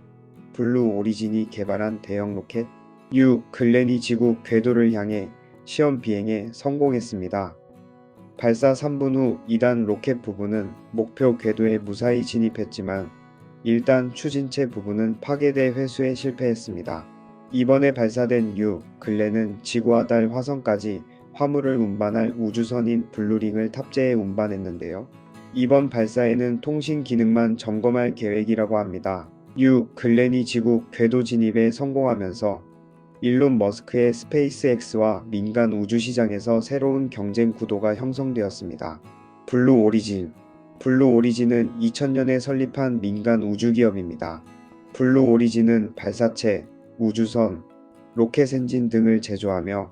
Speaker 1: 블루 오리진이 개발한 대형 로켓 뉴 글렌이 지구 궤도를 향해 시험 비행에 성공했습니다. 발사 3분 후 2단 로켓 부분은 목표 궤도에 무사히 진입했지만 1단 추진체 부분은 파괴돼 회수에 실패했습니다. 이번에 발사된 뉴 글렌은 지구와 달 화성까지 화물을 운반할 우주선인 블루링을 탑재해 운반했는데요. 이번 발사에는 통신 기능만 점검할 계획이라고 합니다. 뉴 글렌이 지구 궤도 진입에 성공하면서 일론 머스크의 스페이스X와 민간 우주 시장에서 새로운 경쟁 구도가 형성되었습니다. 블루 오리진. 블루 오리진은 2000년에 설립한 민간 우주 기업입니다. 블루 오리진은 발사체, 우주선, 로켓 엔진 등을 제조하며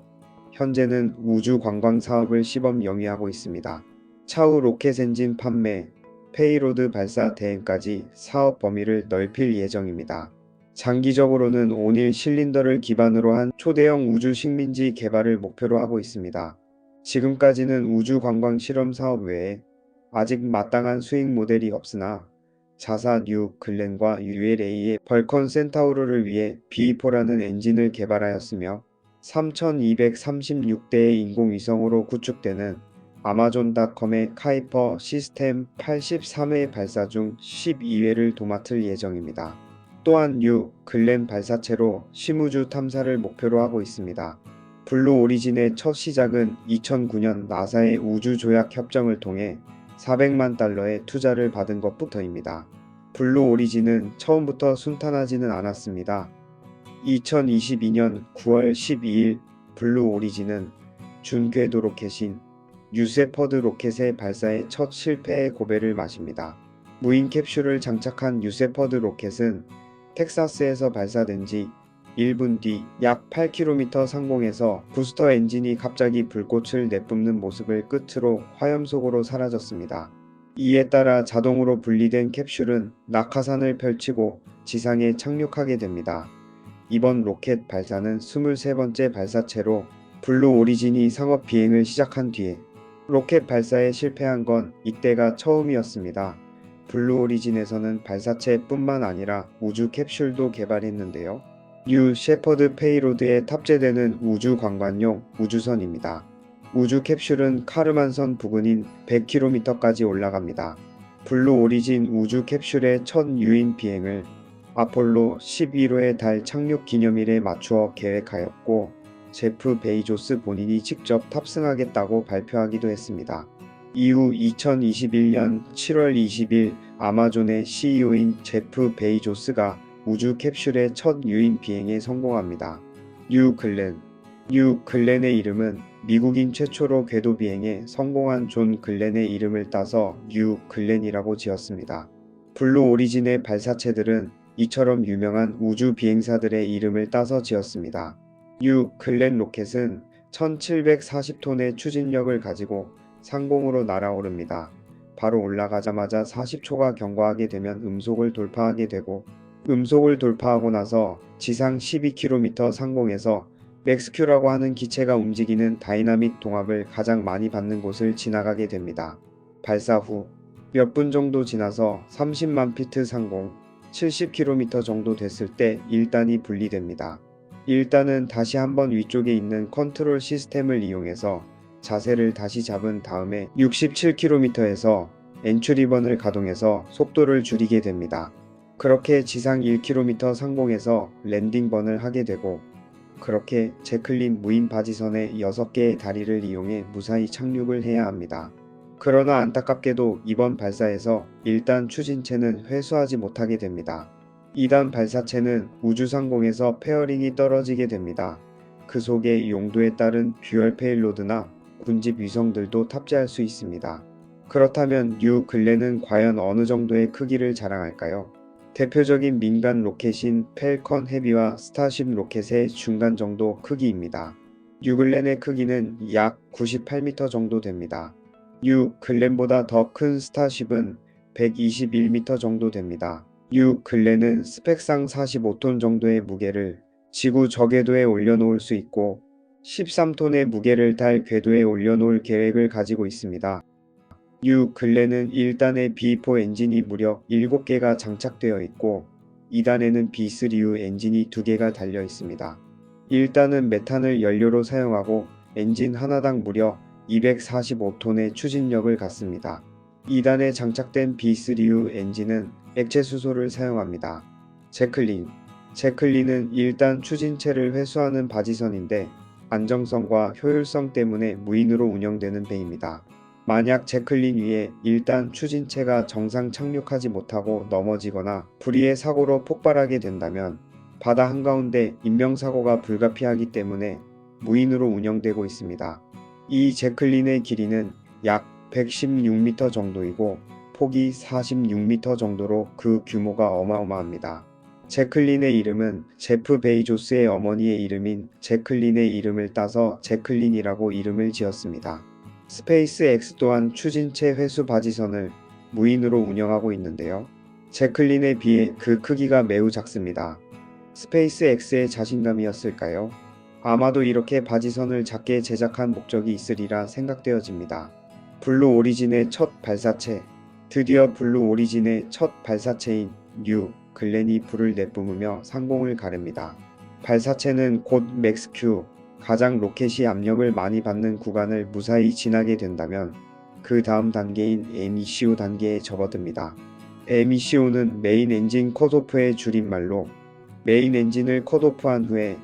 Speaker 1: 현재는 우주 관광 사업을 시범 영위하고 있습니다. 차후 로켓 엔진 판매, 페이로드 발사 대행까지 사업 범위를 넓힐 예정입니다. 장기적으로는 온일 실린더를 기반으로 한 초대형 우주 식민지 개발을 목표로 하고 있습니다. 지금까지는 우주 관광 실험 사업 외에 아직 마땅한 수익 모델이 없으나 자사 뉴 글렌과 ULA의 벌컨 센타우르를 위해 B4라는 엔진을 개발하였으며 3236대의 인공위성으로 구축되는 아마존닷컴의 카이퍼 시스템 83회 발사 중 12회를 도맡을 예정입니다. 또한 뉴 글렌 발사체로 심우주 탐사를 목표로 하고 있습니다. 블루 오리진의 첫 시작은 2009년 나사의 우주조약 협정을 통해 400만 달러의 투자를 받은 것부터입니다. 블루 오리진은 처음부터 순탄하지는 않았습니다. 2022년 9월 12일 블루 오리진은 준궤도 로켓인 유세퍼드 로켓의 발사에 첫 실패의 고배를 마십니다. 무인 캡슐을 장착한 유세퍼드 로켓은 텍사스에서 발사된 지 1분 뒤 약 8km 상공에서 부스터 엔진이 갑자기 불꽃을 내뿜는 모습을 끝으로 화염 속으로 사라졌습니다. 이에 따라 자동으로 분리된 캡슐은 낙하산을 펼치고 지상에 착륙하게 됩니다. 이번 로켓 발사는 23번째 발사체로 블루 오리진이 상업 비행을 시작한 뒤에 로켓 발사에 실패한 건 이때가 처음이었습니다. 블루 오리진에서는 발사체뿐만 아니라 우주 캡슐도 개발했는데요. 뉴 셰퍼드 페이로드에 탑재되는 우주 관광용 우주선입니다. 우주 캡슐은 카르만선 부근인 100km까지 올라갑니다. 블루 오리진 우주 캡슐의 첫 유인 비행을 아폴로 11호의 달 착륙 기념일에 맞추어 계획하였고 제프 베이조스 본인이 직접 탑승하겠다고 발표하기도 했습니다. 이후 2021년 7월 20일 아마존의 CEO인 제프 베이조스가 우주 캡슐의 첫 유인 비행에 성공합니다. 뉴 글렌. 뉴 글렌의 이름은 미국인 최초로 궤도 비행에 성공한 존 글렌의 이름을 따서 뉴 글렌이라고 지었습니다. 블루 오리진의 발사체들은 이처럼 유명한 우주 비행사들의 이름을 따서 지었습니다. 뉴 글렌 로켓은 1740톤의 추진력을 가지고 상공으로 날아오릅니다. 바로 올라가자마자 40초가 경과하게 되면 음속을 돌파하게 되고 음속을 돌파하고 나서 지상 12km 상공에서 맥스큐라고 하는 기체가 움직이는 다이나믹 동압을 가장 많이 받는 곳을 지나가게 됩니다. 발사 후 몇 분 정도 지나서 30만 피트 상공 70km 정도 됐을 때 1단이 분리됩니다. 1단은 다시 한번 위쪽에 있는 컨트롤 시스템을 이용해서 자세를 다시 잡은 다음에 67km에서 엔트리번을 가동해서 속도를 줄이게 됩니다. 그렇게 지상 1km 상공에서 랜딩번을 하게 되고, 그렇게 제클린 무인 바지선의 6개의 다리를 이용해 무사히 착륙을 해야 합니다. 그러나 안타깝게도 이번 발사에서 1단 추진체는 회수하지 못하게 됩니다. 2단 발사체는 우주상공에서 페어링이 떨어지게 됩니다. 그 속에 용도에 따른 듀얼 페일로드나 군집 위성들도 탑재할 수 있습니다. 그렇다면 뉴 글렌은 과연 어느 정도의 크기를 자랑할까요? 대표적인 민간 로켓인 펠컨 헤비와 스타쉽 로켓의 중간 정도 크기입니다. 뉴 글렌의 크기는 약 98m 정도 됩니다. 뉴 글렌보다 더 큰 스타쉽은 121m 정도 됩니다. 뉴 글렌은 스펙상 45톤 정도의 무게를 지구 저궤도에 올려놓을 수 있고 13톤의 무게를 달 궤도에 올려놓을 계획을 가지고 있습니다. 뉴 글렌은 1단의 B4 엔진이 무려 7개가 장착되어 있고 2단에는 B3U 엔진이 2개가 달려 있습니다. 1단은 메탄을 연료로 사용하고 엔진 하나당 무려 245톤의 추진력을 갖습니다. 2단에 장착된 B3U 엔진은 액체 수소를 사용합니다. 제클린은 1단 추진체를 회수하는 바지선인데 안정성과 효율성 때문에 무인으로 운영되는 배입니다. 만약 제클린 위에 1단 추진체가 정상 착륙하지 못하고 넘어지거나 불의의 사고로 폭발하게 된다면 바다 한가운데 인명사고가 불가피하기 때문에 무인으로 운영되고 있습니다. 이 제클린의 길이는 약 116m 정도이고 폭이 46m 정도로 그 규모가 어마어마합니다. 제클린의 이름은 제프 베이조스의 어머니의 이름인 제클린의 이름을 따서 제클린이라고 이름을 지었습니다. 스페이스X 또한 추진체 회수 바지선을 무인으로 운영하고 있는데요. 제클린에 비해 그 크기가 매우 작습니다. 스페이스X의 자신감이었을까요? 아마도 이렇게 바지선을 작게 제작한 목적이 있으리라 생각되어집니다. 블루 오리진의 첫 발사체. 드디어 블루 오리진의 첫 발사체인 뉴 글렌이 불을 내뿜으며 상공을 가릅니다. 발사체는 곧 맥스큐, 가장 로켓이 압력을 많이 받는 구간을 무사히 지나게 된다면 그 다음 단계인 MECO 단계에 접어듭니다. MECO는 메인 엔진 컷오프의 줄임말로 메인 엔진을 컷오프한 후에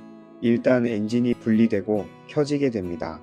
Speaker 1: 1단 엔진이 분리되고 켜지게 됩니다.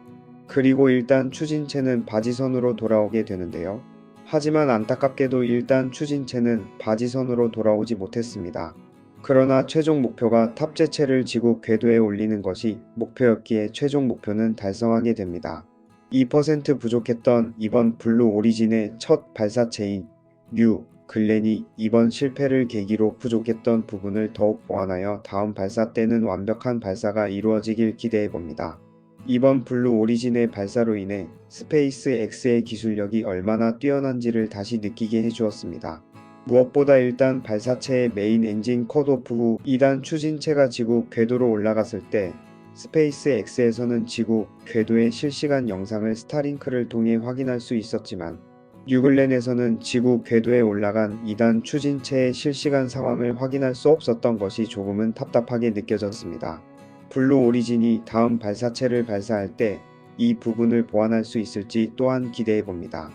Speaker 1: 그리고 1단 추진체는 바지선으로 돌아오게 되는데요. 하지만 안타깝게도 1단 추진체는 바지선으로 돌아오지 못했습니다. 그러나 최종 목표가 탑재체를 지구 궤도에 올리는 것이 목표였기에 최종 목표는 달성하게 됩니다. 2% 부족했던 이번 블루 오리진의 첫 발사체인 뉴 글렌이 이번 실패를 계기로 부족했던 부분을 더욱 보완하여 다음 발사 때는 완벽한 발사가 이루어지길 기대해봅니다. 이번 블루 오리진의 발사로 인해 스페이스 X의 기술력이 얼마나 뛰어난지를 다시 느끼게 해주었습니다. 무엇보다 1단 발사체의 메인 엔진 컷오프 후 2단 추진체가 지구 궤도로 올라갔을 때 스페이스 X에서는 지구 궤도의 실시간 영상을 스타링크를 통해 확인할 수 있었지만 뉴글렌에서는 지구 궤도에 올라간 2단 추진체의 실시간 상황을 확인할 수 없었던 것이 조금은 답답하게 느껴졌습니다. 블루 오리진이 다음 발사체를 발사할 때 이 부분을 보완할 수 있을지 또한 기대해봅니다.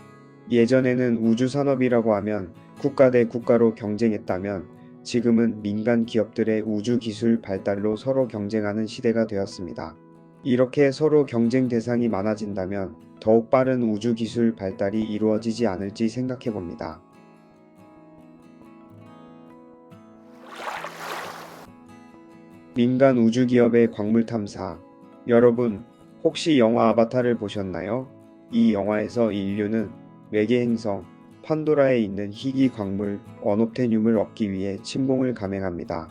Speaker 1: 예전에는 우주산업이라고 하면 국가 대 국가로 경쟁했다면 지금은 민간 기업들의 우주기술 발달로 서로 경쟁하는 시대가 되었습니다. 이렇게 서로 경쟁 대상이 많아진다면 더욱 빠른 우주기술 발달이 이루어지지 않을지 생각해봅니다. 민간 우주기업의 광물 탐사. 여러분, 혹시 영화 아바타를 보셨나요? 이 영화에서 인류는 외계 행성, 판도라에 있는 희귀 광물, 어놉테늄을 얻기 위해 침공을 감행합니다.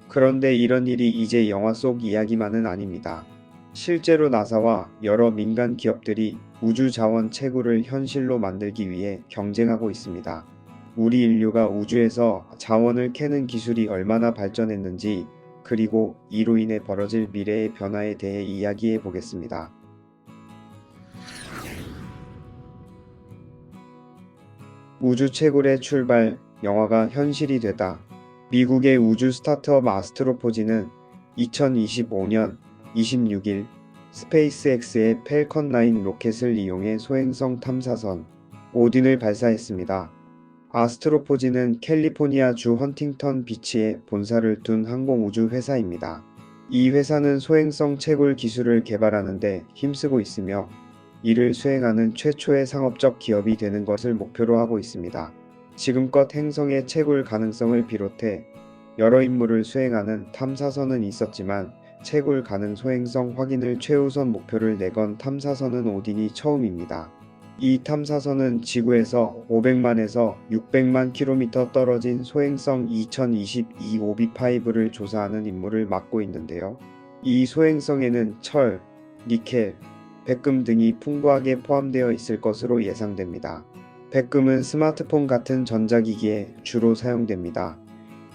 Speaker 1: 그런데 이런 일이 이제 영화 속 이야기만은 아닙니다. 실제로 나사와 여러 민간 기업들이 우주 자원 채굴을 현실로 만들기 위해 경쟁하고 있습니다. 우리 인류가 우주에서 자원을 캐는 기술이 얼마나 발전했는지, 그리고 이로 인해 벌어질 미래의 변화에 대해 이야기해 보겠습니다. 우주 채굴의 출발, 영화가 현실이 되다. 미국의 우주 스타트업 아스트로포지는 2025년 26일 스페이스X의 펠컨 9 로켓을 이용해 소행성 탐사선 오딘을 발사했습니다. 아스트로포지는 캘리포니아주 헌팅턴 비치에 본사를 둔 항공우주 회사입니다. 이 회사는 소행성 채굴 기술을 개발하는 데 힘쓰고 있으며 이를 수행하는 최초의 상업적 기업이 되는 것을 목표로 하고 있습니다. 지금껏 행성의 채굴 가능성을 비롯해 여러 임무를 수행하는 탐사선은 있었지만 채굴 가능 소행성 확인을 최우선 목표를 내건 탐사선은 오딘이 처음입니다. 이 탐사선은 지구에서 500만에서 600만 킬로미터 떨어진 소행성 2022 오비5를 조사하는 임무를 맡고 있는데요. 이 소행성에는 철, 니켈, 백금 등이 풍부하게 포함되어 있을 것으로 예상됩니다. 백금은 스마트폰 같은 전자기기에 주로 사용됩니다.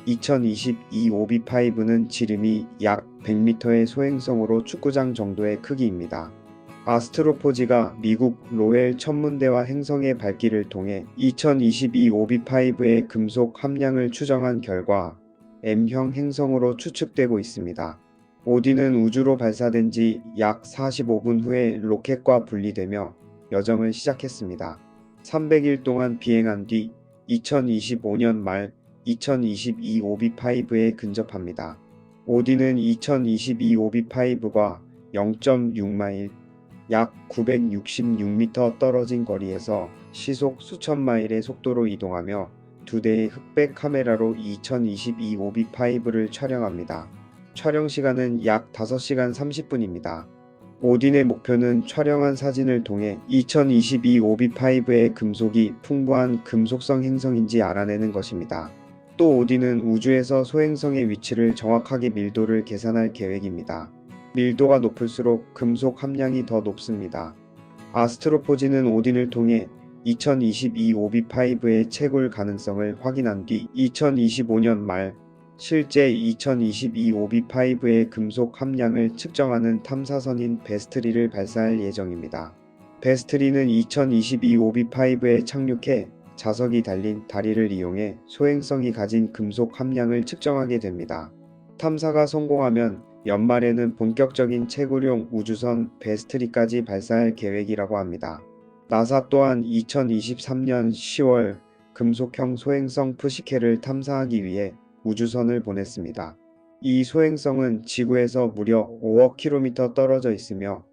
Speaker 1: 2022 오비5는 지름이 약 100m의 소행성으로 축구장 정도의 크기입니다. 아스트로포지가 미국 로엘 천문대와 행성의 발기를 통해 2022 오비5의 금속 함량을 추정한 결과 M형 행성으로 추측되고 있습니다. 오딘은 우주로 발사된 지 약 45분 후에 로켓과 분리되며 여정을 시작했습니다. 300일 동안 비행한 뒤 2025년 말 2022 오비5에 근접합니다. 오딘은 2022 오비5과 0.6마일 약 966m 떨어진 거리에서 시속 수천 마일의 속도로 이동하며 두 대의 흑백 카메라로 2022 오비5를 촬영합니다. 촬영 시간은 약 5시간 30분입니다. 오딘의 목표는 촬영한 사진을 통해 2022 오비5의 금속이 풍부한 금속성 행성인지 알아내는 것입니다. 또 오딘은 우주에서 소행성의 위치를 정확하게 밀도를 계산할 계획입니다. 밀도가 높을수록 금속 함량이 더 높습니다. 아스트로포지는 오딘을 통해 2022 오비5의 채굴 가능성을 확인한 뒤 2025년 말 실제 2022 오비5의 금속 함량을 측정하는 탐사선인 베스트리를 발사할 예정입니다. 베스트리는 2022 오비5에 착륙해 자석이 달린 다리를 이용해 소행성이 가진 금속 함량을 측정하게 됩니다. 탐사가 성공하면 연말에는 본격적인 채굴용 우주선 베스트리까지 발사할 계획이라고 합니다. 나사 또한 2023년 10월 금속형 소행성 푸시케를 탐사하기 위해 우주선을 보냈습니다. 이 소행성은 지구에서 무려 5억 킬로미터 떨어져 있으며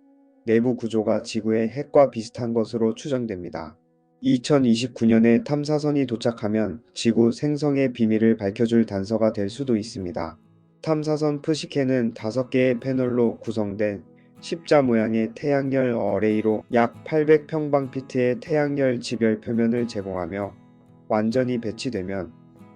Speaker 1: 내부 구조가 지구의 핵과 비슷한 것으로 추정됩니다. 2029년에 탐사선이 도착하면 지구 생성의 비밀을 밝혀줄 단서가 될 수도 있습니다. 탐사선 푸시케는 5개의 패널로 구성된 십자 모양의 태양열 어레이로 약 800평방피트의 태양열 지별 표면을 제공하며 완전히 배치되면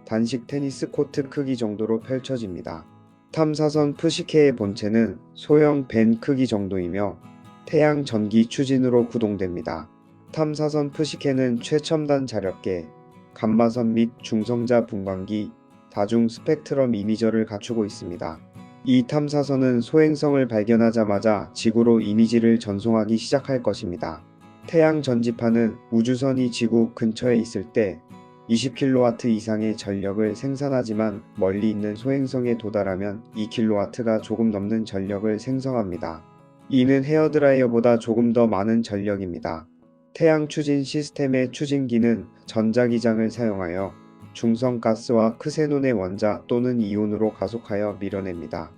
Speaker 1: 단식 테니스 코트 크기 정도로 펼쳐집니다. 탐사선 푸시케의 본체는 소형 밴 크기 정도이며 태양 전기 추진으로 구동됩니다. 탐사선 푸시케는 최첨단 자력계, 감마선 및 중성자 분광기, 다중 스펙트럼 이미저를 갖추고 있습니다. 이 탐사선은 소행성을 발견하자마자 지구로 이미지를 전송하기 시작할 것입니다. 태양 전지파는 우주선이 지구 근처에 있을 때 20kW 이상의 전력을 생산하지만 멀리 있는 소행성에 도달하면 2kW가 조금 넘는 전력을 생성합니다. 이는 헤어드라이어보다 조금 더 많은 전력입니다. 태양 추진 시스템의 추진기는 전자기장을 사용하여 중성가스와 크세논의 원자 또는 이온으로 가속하여 밀어냅니다.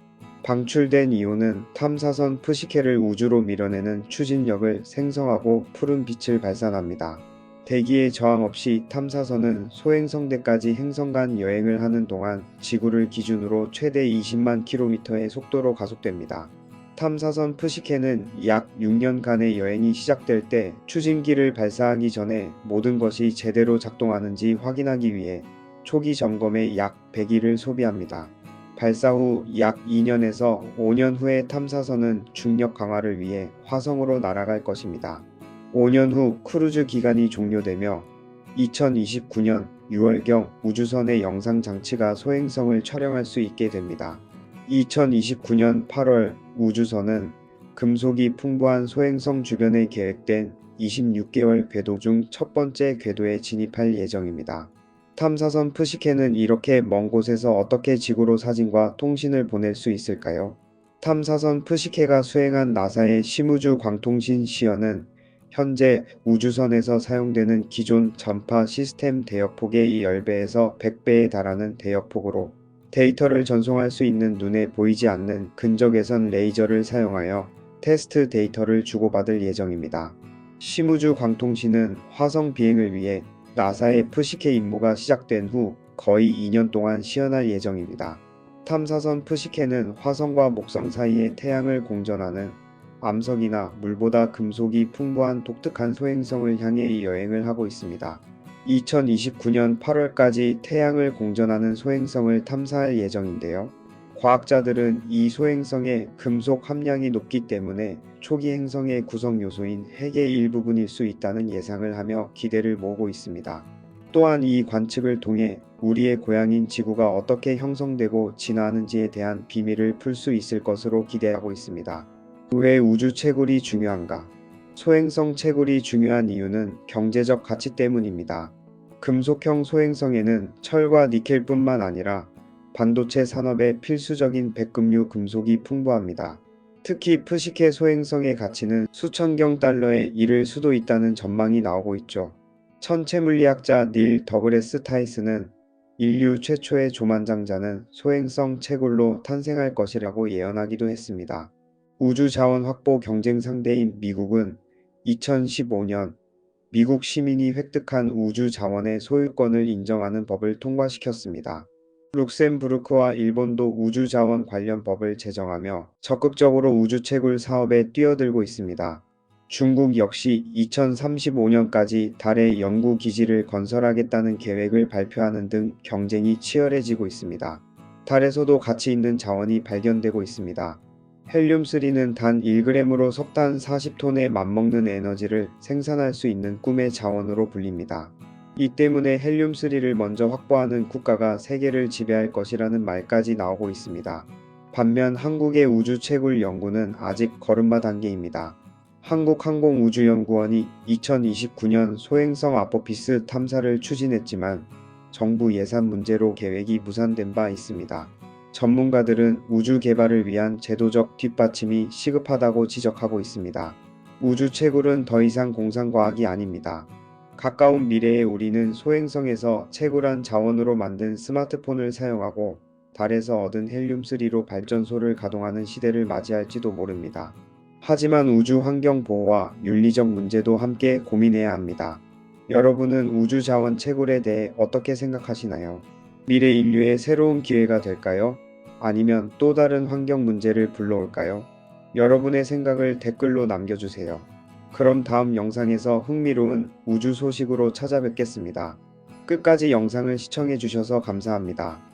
Speaker 1: 방출된 이온은 탐사선 푸시케를 우주로 밀어내는 추진력을 생성하고 푸른 빛을 발산합니다. 대기에 저항 없이 탐사선은 소행성대까지 행성 간 여행을 하는 동안 지구를 기준으로 최대 20만 킬로미터의 속도로 가속됩니다. 탐사선 푸시케는 약 6년간의 여행이 시작될 때 추진기를 발사하기 전에 모든 것이 제대로 작동하는지 확인하기 위해 초기 점검에 약 100일을 소비합니다. 발사 후 약 2년에서 5년 후에 탐사선은 중력 강화를 위해 화성으로 날아갈 것입니다. 5년 후 크루즈 기간이 종료되며 2029년 6월경 우주선의 영상 장치가 소행성을 촬영할 수 있게 됩니다. 2029년 8월 우주선은 금속이 풍부한 소행성 주변에 계획된 26개월 궤도 중 첫 번째 궤도에 진입할 예정입니다. 탐사선 푸시케는 이렇게 먼 곳에서 어떻게 지구로 사진과 통신을 보낼 수 있을까요? 탐사선 푸시케가 수행한 나사의 심우주 광통신 시연은 현재 우주선에서 사용되는 기존 전파 시스템 대역폭의 10배에서 100배에 달하는 대역폭으로 데이터를 전송할 수 있는 눈에 보이지 않는 근적외선 레이저를 사용하여 테스트 데이터를 주고받을 예정입니다. 심우주 광통신은 화성 비행을 위해 나사의 푸시케 임무가 시작된 후 거의 2년 동안 시연할 예정입니다. 탐사선 푸시케는 화성과 목성 사이에 태양을 공전하는 암석이나 물보다 금속이 풍부한 독특한 소행성을 향해 여행을 하고 있습니다. 2029년 8월까지 태양을 공전하는 소행성을 탐사할 예정인데요. 과학자들은 이 소행성의 금속 함량이 높기 때문에 초기 행성의 구성 요소인 핵의 일부분일 수 있다는 예상을 하며 기대를 모으고 있습니다. 또한 이 관측을 통해 우리의 고향인 지구가 어떻게 형성되고 진화하는지에 대한 비밀을 풀 수 있을 것으로 기대하고 있습니다. 왜 우주 채굴이 중요한가? 소행성 채굴이 중요한 이유는 경제적 가치 때문입니다. 금속형 소행성에는 철과 니켈뿐만 아니라 반도체 산업에 필수적인 백금류 금속이 풍부합니다. 특히 푸시케 소행성의 가치는 수천경 달러에 이를 수도 있다는 전망이 나오고 있죠. 천체물리학자 닐 더그레스 타이슨은 인류 최초의 조만장자는 소행성 채굴로 탄생할 것이라고 예언하기도 했습니다. 우주 자원 확보 경쟁 상대인 미국은 2015년 미국 시민이 획득한 우주 자원의 소유권을 인정하는 법을 통과시켰습니다. 룩셈부르크와 일본도 우주 자원 관련 법을 제정하며 적극적으로 우주 채굴 사업에 뛰어들고 있습니다. 중국 역시 2035년까지 달에 연구 기지를 건설하겠다는 계획을 발표하는 등 경쟁이 치열해지고 있습니다. 달에서도 가치 있는 자원이 발견되고 있습니다. 헬륨3는 단 1g으로 석탄 40톤에 맞먹는 에너지를 생산할 수 있는 꿈의 자원으로 불립니다. 이 때문에 헬륨3를 먼저 확보하는 국가가 세계를 지배할 것이라는 말까지 나오고 있습니다. 반면 한국의 우주 채굴 연구는 아직 걸음마 단계입니다. 한국항공우주연구원이 2029년 소행성 아포피스 탐사를 추진했지만 정부 예산 문제로 계획이 무산된 바 있습니다. 전문가들은 우주 개발을 위한 제도적 뒷받침이 시급하다고 지적하고 있습니다. 우주 채굴은 더 이상 공상과학이 아닙니다. 가까운 미래에 우리는 소행성에서 채굴한 자원으로 만든 스마트폰을 사용하고 달에서 얻은 헬륨3로 발전소를 가동하는 시대를 맞이할지도 모릅니다. 하지만 우주 환경 보호와 윤리적 문제도 함께 고민해야 합니다. 여러분은 우주 자원 채굴에 대해 어떻게 생각하시나요? 미래 인류의 새로운 기회가 될까요? 아니면 또 다른 환경 문제를 불러올까요? 여러분의 생각을 댓글로 남겨주세요. 그럼 다음 영상에서 흥미로운 우주 소식으로 찾아뵙겠습니다. 끝까지 영상을 시청해주셔서 감사합니다.